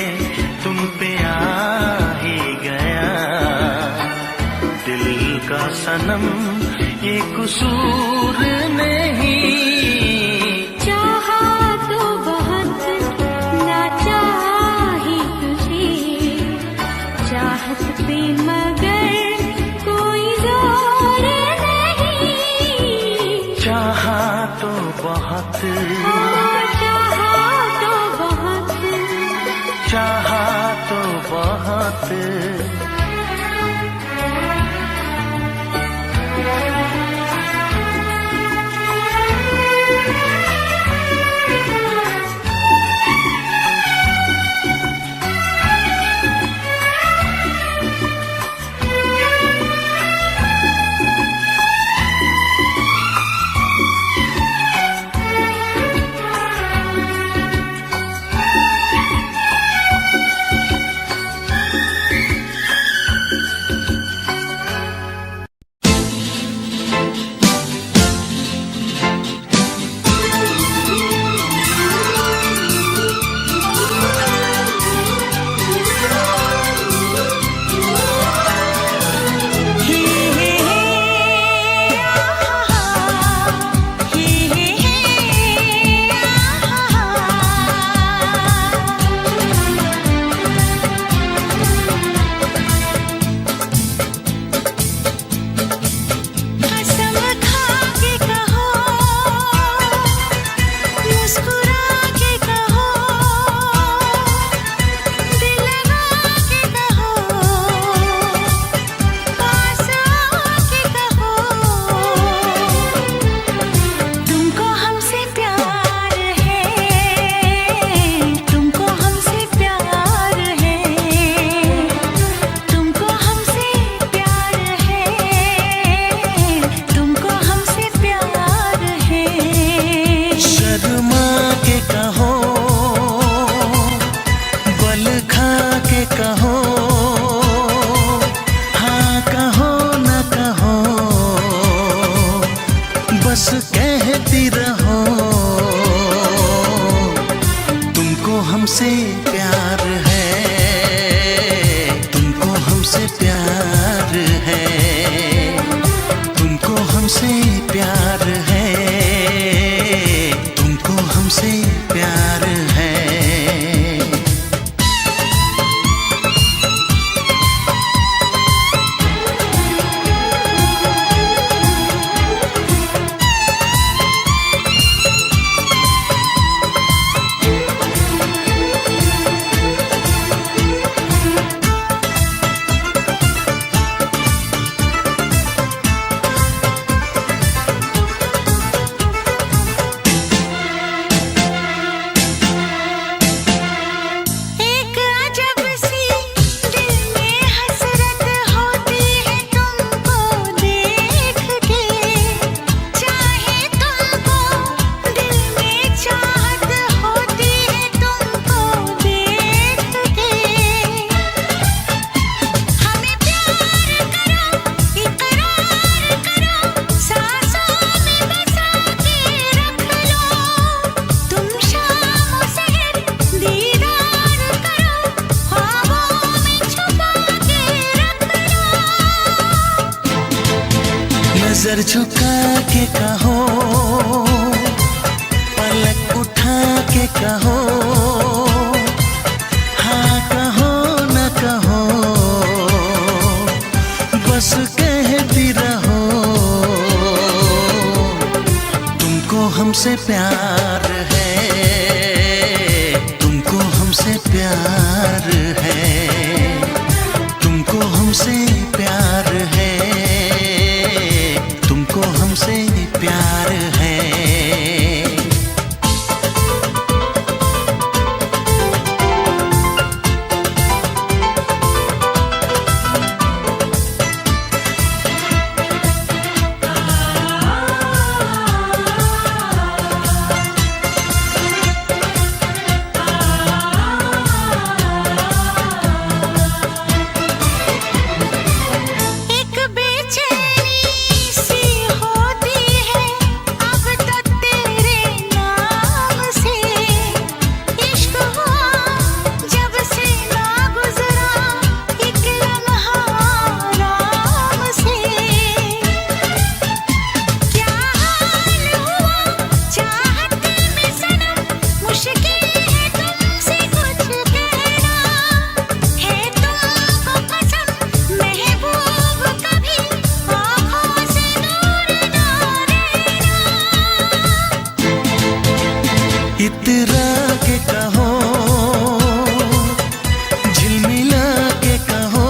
तुम पे आ ही गया। दिल का सनम ये कसूर नहीं। चाहा तो बहुत ना चाहे तुझे। चाहत पे मगर कोई जोर नहीं, चाहा तो बहुत, हो चाहा तो बहुत। चाहा तो बहुत। हमसे प्यार है, तुमको हमसे प्यार है, तुमको हमसे प्यार है, तुमको हमसे प्यार है। झुका के कहो, पलक उठा के कहो, हाँ कहो न कहो, बस कहती रहो। तुमको हमसे प्यार है, तुमको हमसे प्यार है, तुमको हमसे प्यार है, तुमको हमसे प्यार है। इतरा के कहो, झिलमिला के कहो,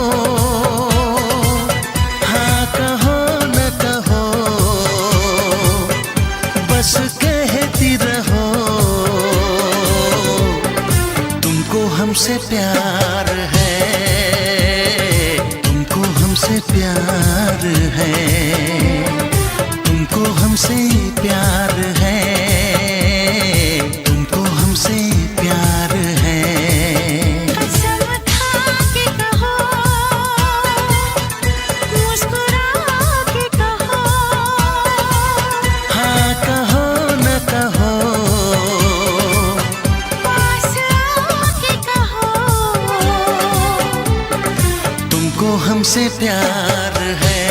हाँ कहो न कहो, बस कहती रहो। तुमको हमसे प्यार है, तुमको हमसे प्यार है, तुमको हमसे प्यार है, हमसे प्यार है। कसम खा के कहो, मुस्कुरा के कहो, हाँ कहो न कहो, पास आके कहो। तुमको हमसे प्यार है,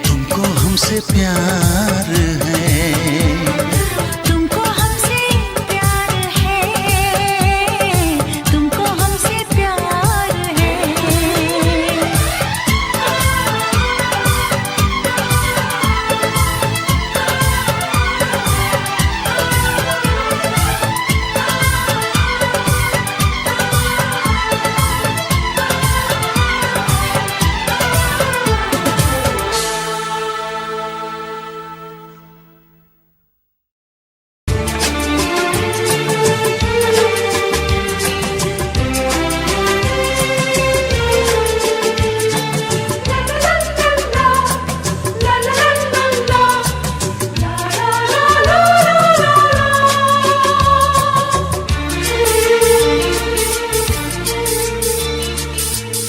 तुमको हमसे प्यार है।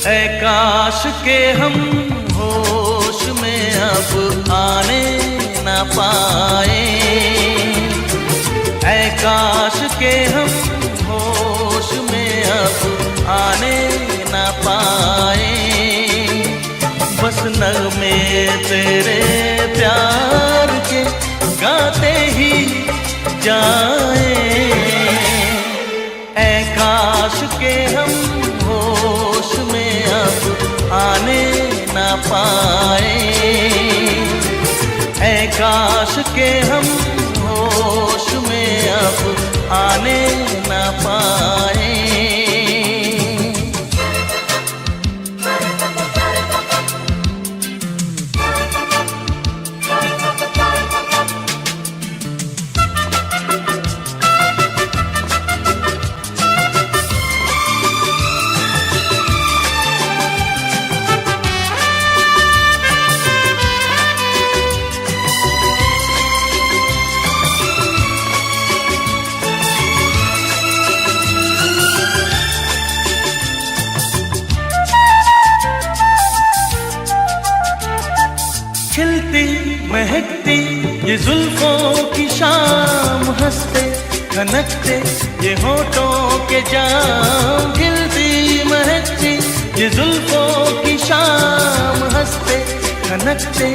ऐ काश के हम होश में अब आने न पाए, ऐ काश के हम होश में अब आने न पाए। बस नगमे तेरे प्यार के गाते ही जाए, ऐ काश के हम होश में अब आने न पाए, ऐ काश के हम होश में अब आने न पाए। खिलती महकती ये जुल्फों की शाम, हंसते खनकते ये होठों के जाम। खिलती महकती ये जुल्फों की शाम, हंसते खनकते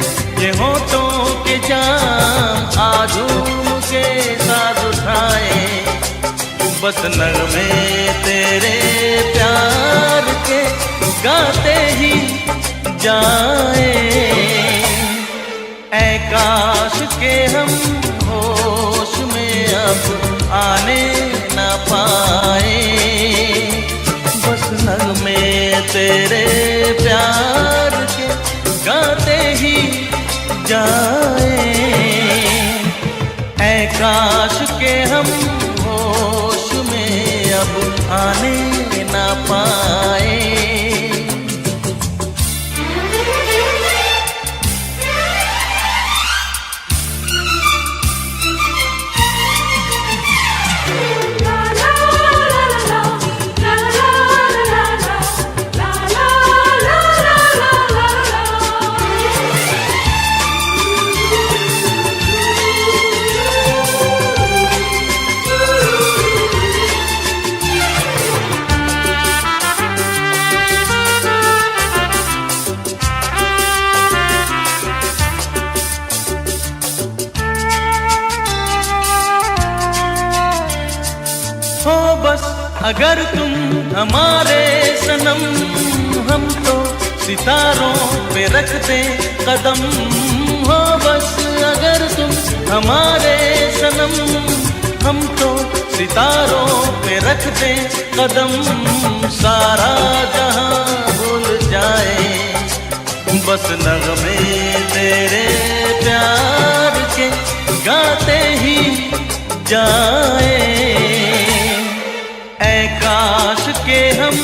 ये होठों के जाम आधूम के साथ उठाए, बस नगमे तेरे प्यार के गाते ही जाए। ऐ काश के हम होश में अब आने न पाए, बस नगमे तेरे प्यार के गाते ही जाए। ऐ काश के हम होश में अब आने न पाए। हो बस अगर तुम हमारे सनम, हम तो सितारों पे रखते कदम। हो बस अगर तुम हमारे सनम, हम तो सितारों पे रखते कदम। सारा जहां भूल जाए, बस नगमे तेरे प्यार के गाते ही जाए। ऐ काश के हम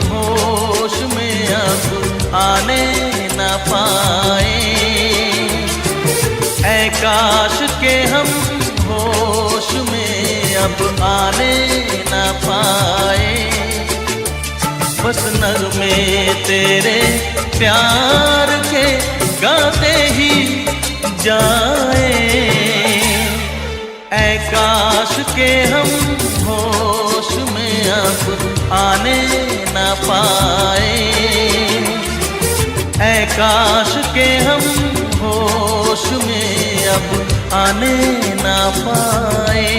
होश में अब आने न पाए, ऐ काश के हम होश में अब आने न पाए, बस नगमे तेरे प्यार के गाते ही जाए। ऐ काश के हम होश में अब आने न पाए, ऐ काश के हम होश में अब आने न पाए।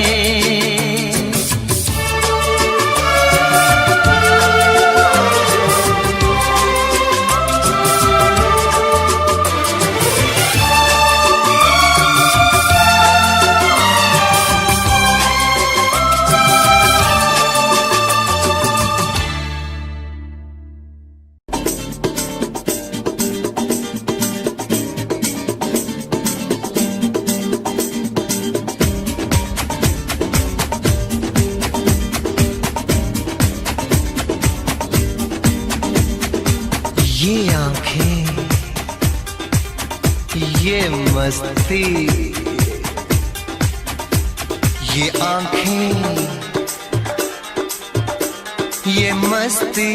ये आंखें, ये मस्ती, ये आंखें, ये मस्ती,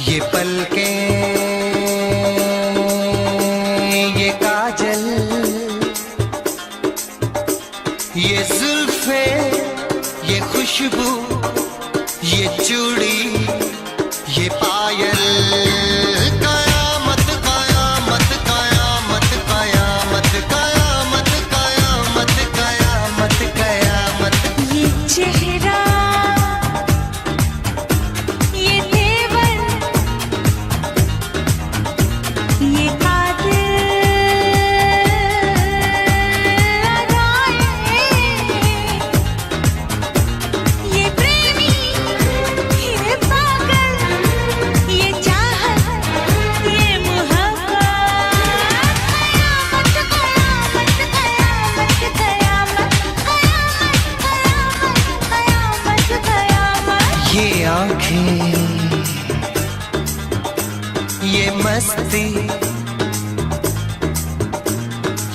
ये पलकें, ये काजल, ये जुल्फे, ये खुशबू, ये चूड़ी, ये पायल। कयामत कयामत कयामत कयामत कयामत कयामत कयामत कयामत। ये चेहरा, ये तेवर, ये कातिल अदाएं, ये प्रेमी, ये पागल, ये चाहत, ये मोहब्बत। कयामत कयामत कयामत कयामत कयामत कयामत। ये आंखें, ये मस्ती,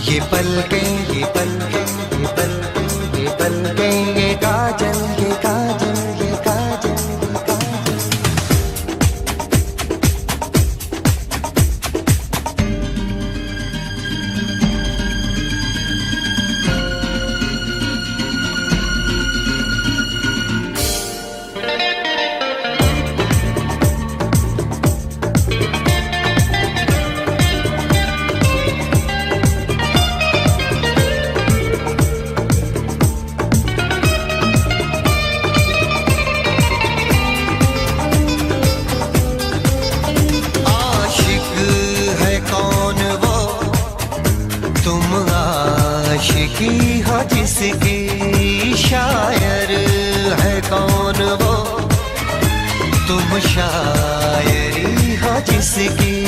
ये पलकें, ये पलकें, ये पलकें, ये पलकें, ये काजल, ये काजल, ये काजल, ये काजल। लिखी हो जिसकी, शायर है कौन वो, तुम शायरी हो जिसकी।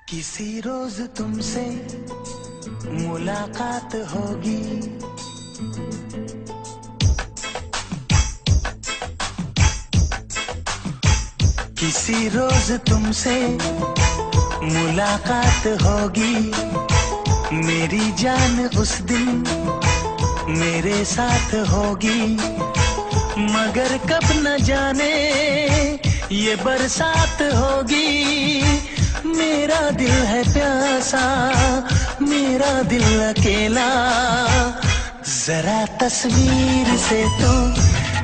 किसी रोज तुमसे मुलाकात होगी, किसी रोज तुमसे मुलाकात होगी। मेरी जान उस दिन मेरे साथ होगी, मगर कब न जाने ये बरसात होगी। मेरा दिल है प्यासा, मेरा दिल अकेला, जरा तस्वीर से तो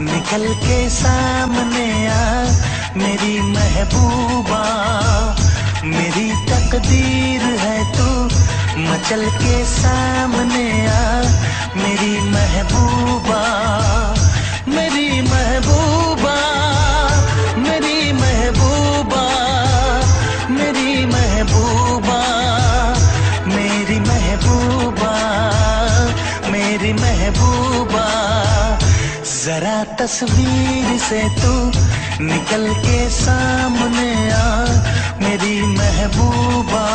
निकल के सामने आ मेरी महबूबा। मेरी तकदीर है तू मचल के सामने आ मेरी महबूबा। मेरी महबूबा, मेरी महबूबा, मेरी महबूबा, मेरी महबूबा, मेरी महबूबा। जरा तस्वीर से तू निकल के सामने आ मेरी महबूबा।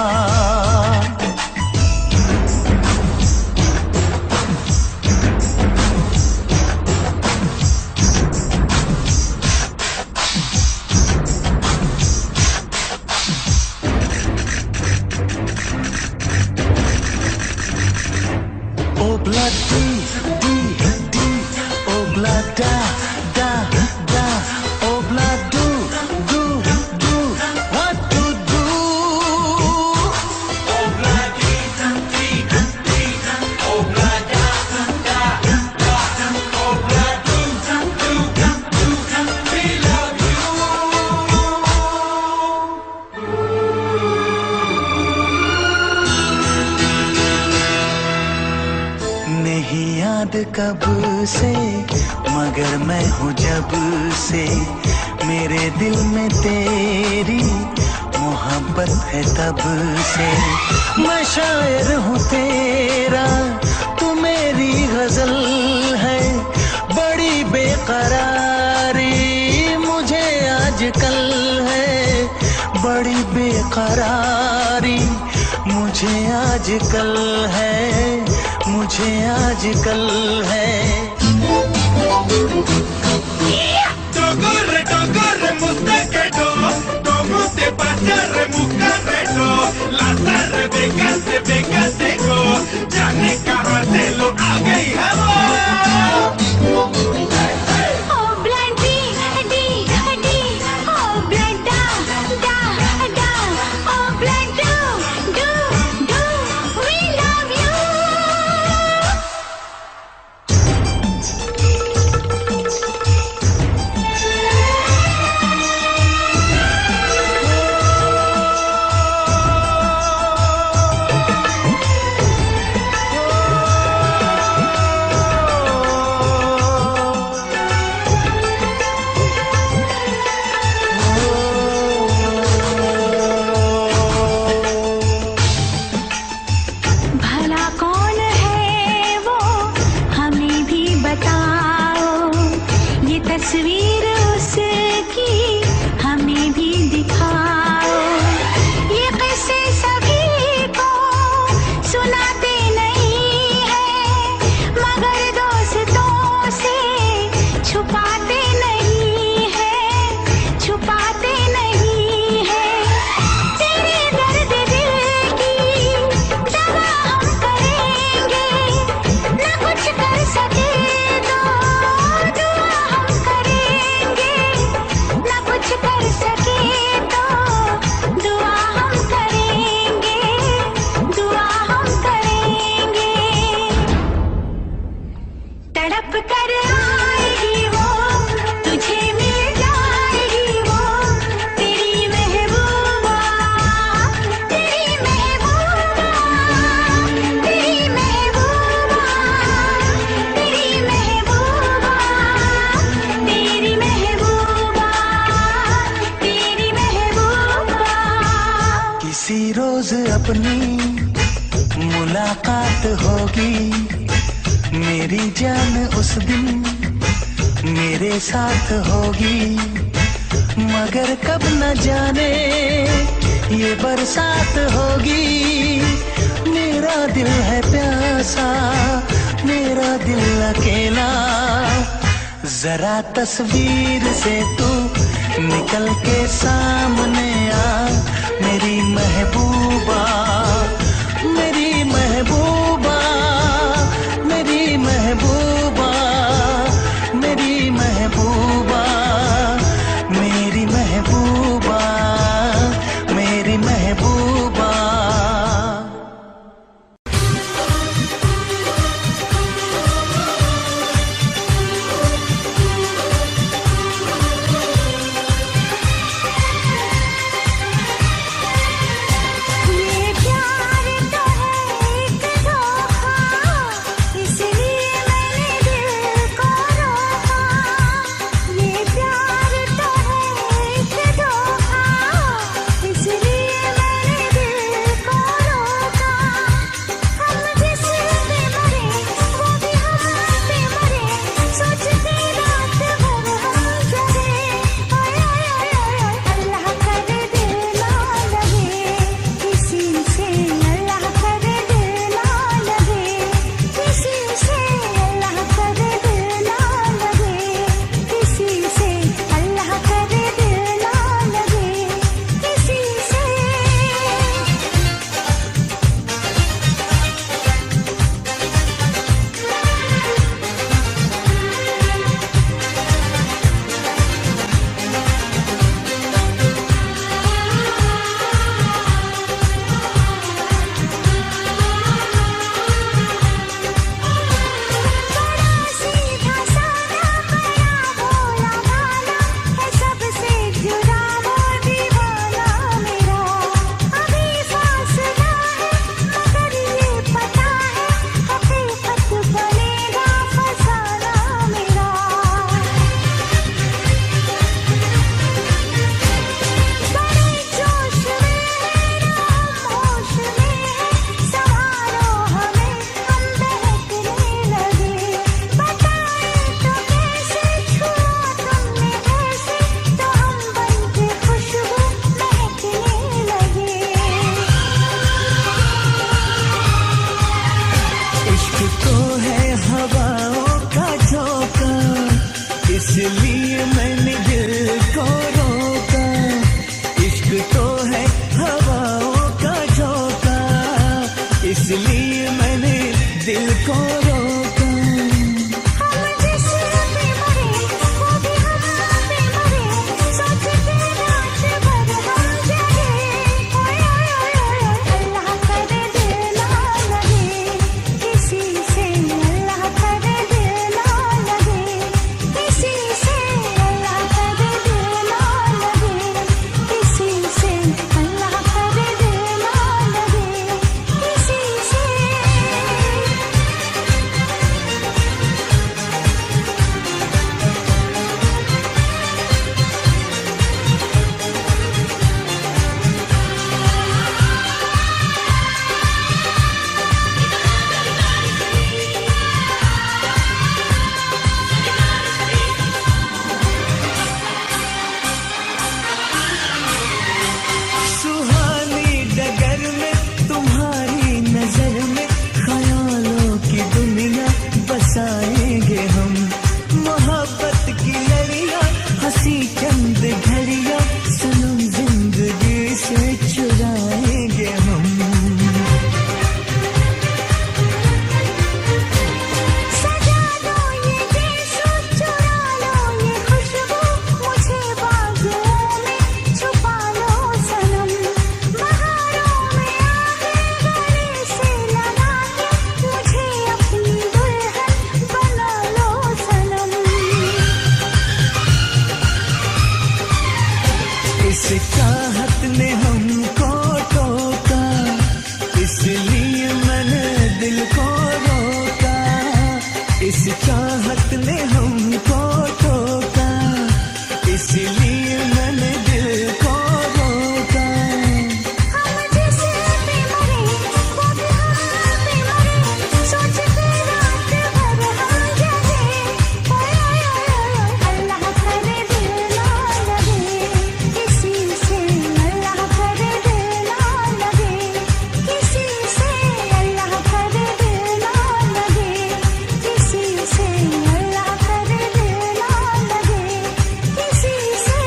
कब से, मगर मैं हूँ जब से। मेरे दिल में तेरी मोहब्बत है तब से। मैं शायर हूँ तेरा, तू मेरी गजल है। बड़ी बेकरारी मुझे आजकल है, बड़ी बेकरारी मुझे आजकल है, मुझे आजकल है। Dogorre, dogorre, mustequedo, como te pasarre, mucarredo, la tarde, vegate, go, ya ne carratelo, haga y jabo. Oh blood D, oh blood da, oh blood do, we love you. भला कौन है वो, हमें भी बताओ। ये तस्वीर उसकी हमें भी दिखाओ। ये किस्से सभी को सुनाते नहीं है, मगर दोस्तों से छुपाते नहीं है, छुपाते नहीं है। तेरे दर्द दिल की दवा हम करेंगे, न कुछ कर सके तो दुआ हम करेंगे, न कुछ कर सके तो दुआ हम करेंगे, दुआ हम करेंगे। तड़प कर आएगी वो, तुझे मिल जाएगी वो, तेरी महबूबा, तेरी महबूबा, तेरी महबूबा, तेरी महबूबा, तेरी महबूबा, तेरी महबूबा। किसी रोज अपनी मुलाकात होगी, मेरी जान उस दिन मेरे साथ होगी। मगर कब न जाने ये बरसात होगी। मेरा दिल है प्यासा, मेरा दिल अकेला। जरा तस्वीर से तू निकल के सामने आ, मेरी महबूबा, मेरी महबूबा, मेरी महबूबा, मेरी महबूबा, मेरी महबूबा, मेरी महबूबा। इस चाहत ने हमको टोका, इसलिए मैंने दिल को रोका। इस चाहत ने हमको टोका, इसलिए मैंने दिल को रोका। हम जैसे पे मरे वो भी हम पे मरे, सोच के रात भर हम जगे। अल्लाह करे दिल ना लगे किसी से, अल्लाह करे दिल ना लगे किसी से, अल्लाह करे दिल ना लगे किसी से, अल्लाह करे दिल ना लगे किसी से।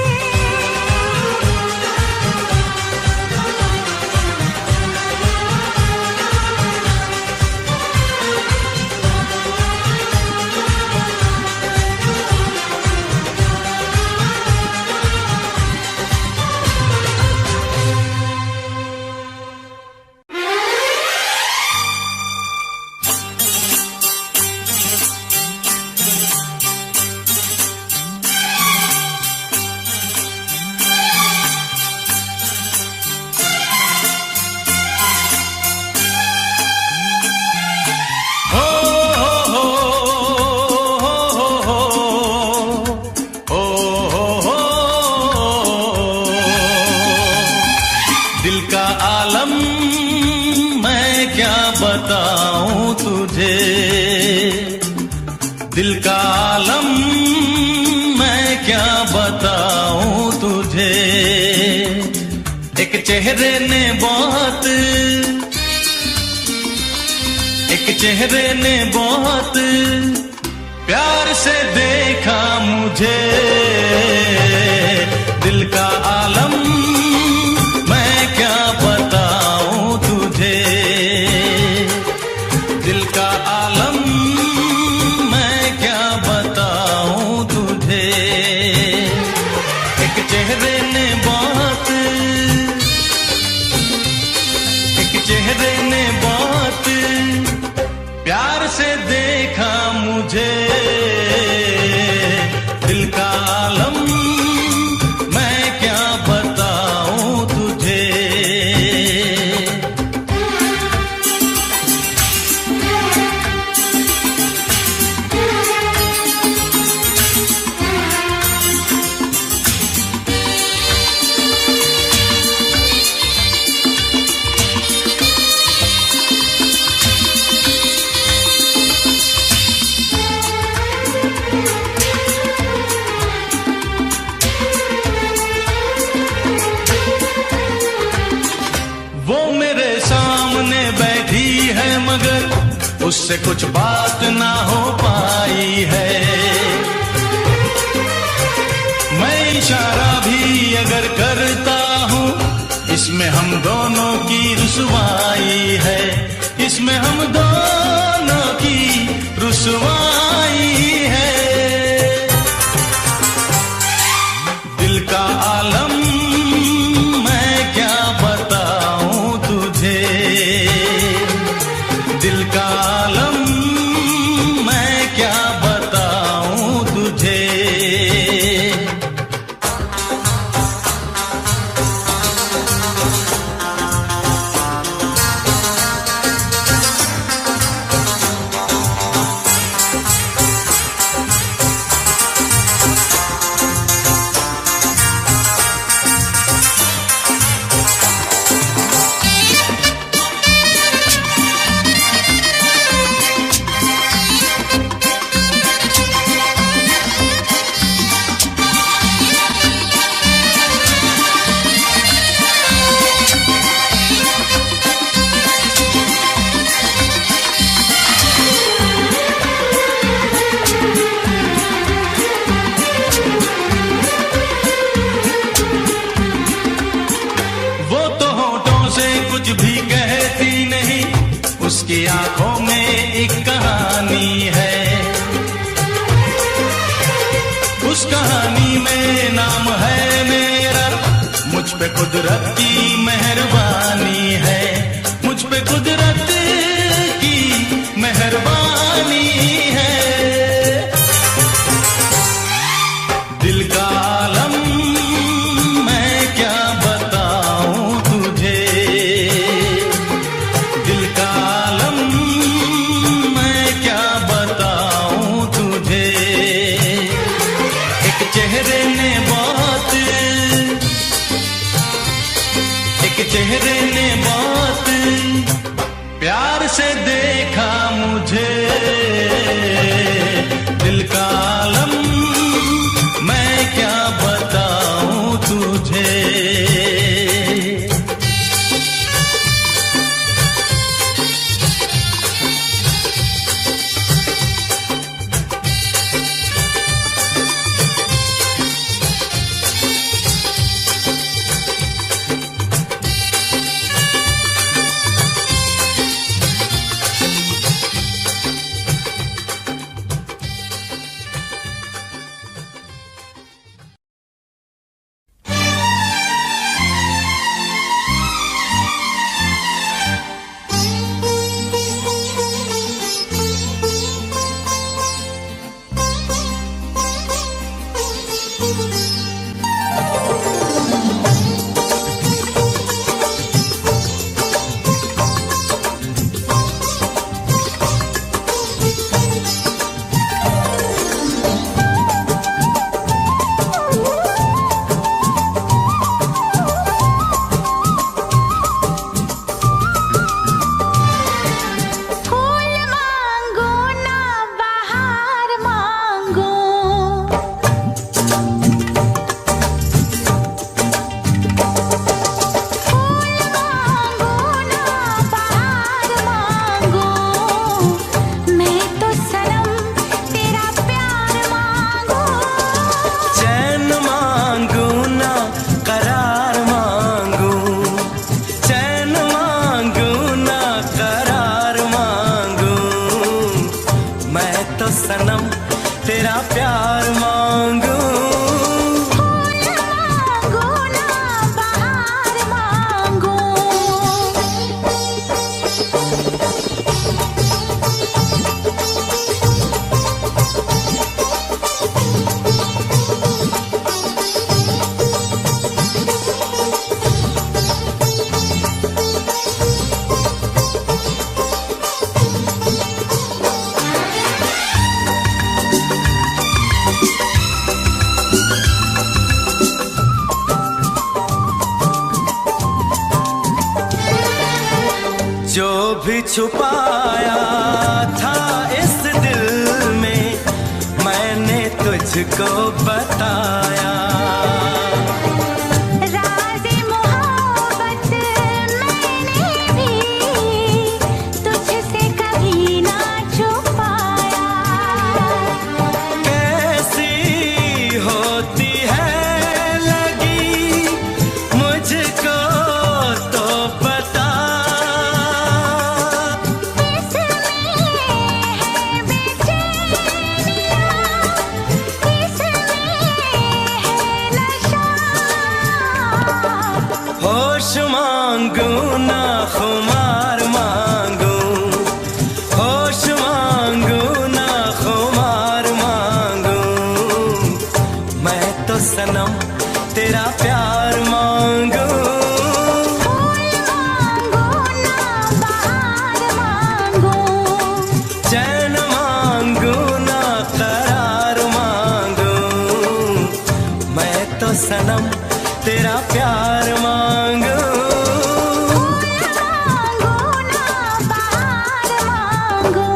दिल का आलम मैं क्या बताऊं तुझे, दिल का आलम मैं क्या बताऊं तुझे। एक चेहरे ने बहुत, एक चेहरे ने बहुत प्यार से देखा मुझे। दिल का आलम मैं क्या बताऊं तुझे, दिल का आलम मैं क्या बताऊं तुझे। एक चेहरे ने बहुत, एक चेहरे ने बहुत प्यार से देखा मुझे। दिल का आलम मैं क्या बताऊं तुझे। वो मेरे सामने बैठी है मगर उससे कुछ बात ना हो पाई है। मैं इशारा भी अगर करता हूँ इसमें हम दोनों की रुसवाई है, इसमें हम दोनों की रुसवाई है। दिल का आलम मैं क्या बताऊं तुझे, दिल का आलम मैं क्या बताऊं तुझे। कुछ भी कहती नहीं, उसकी आंखों में एक कहानी है। उस कहानी में नाम है मेरा, मुझ पे कुदरत की मेहरबानी है, मुझ पे कुदरत की मेहरबानी है। दिल का आलम मैं क्या एक चेहरे ने बहुत प्यार से देखा मुझे, दिल का आलम मैं क्या बताऊं तुझे। जो भी छुपाया था इस दिल में मैंने तुझको बताया। राज़े मोहब्बत मैंने भी तुझसे कभी ना छुपाया। कैसी होती है लगी मुझको तो पता, होश मांगू ना खुमार मांगू, होश मांगू ना खुमार मांगू, मैं तो सनम तेरा प्यार मांगू। फूल मांगो ना बहार मांगो, चैन मांगू ना करार मांगू, मैं तो सनम तेरा प्यार मांगू। फूल मांगो ना बहार मांगो।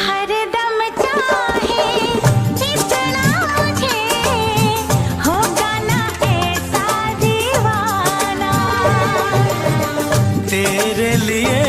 हरदम चाहे इतना मुझे होगा ना ऐसा दीवाना। तेरे लिए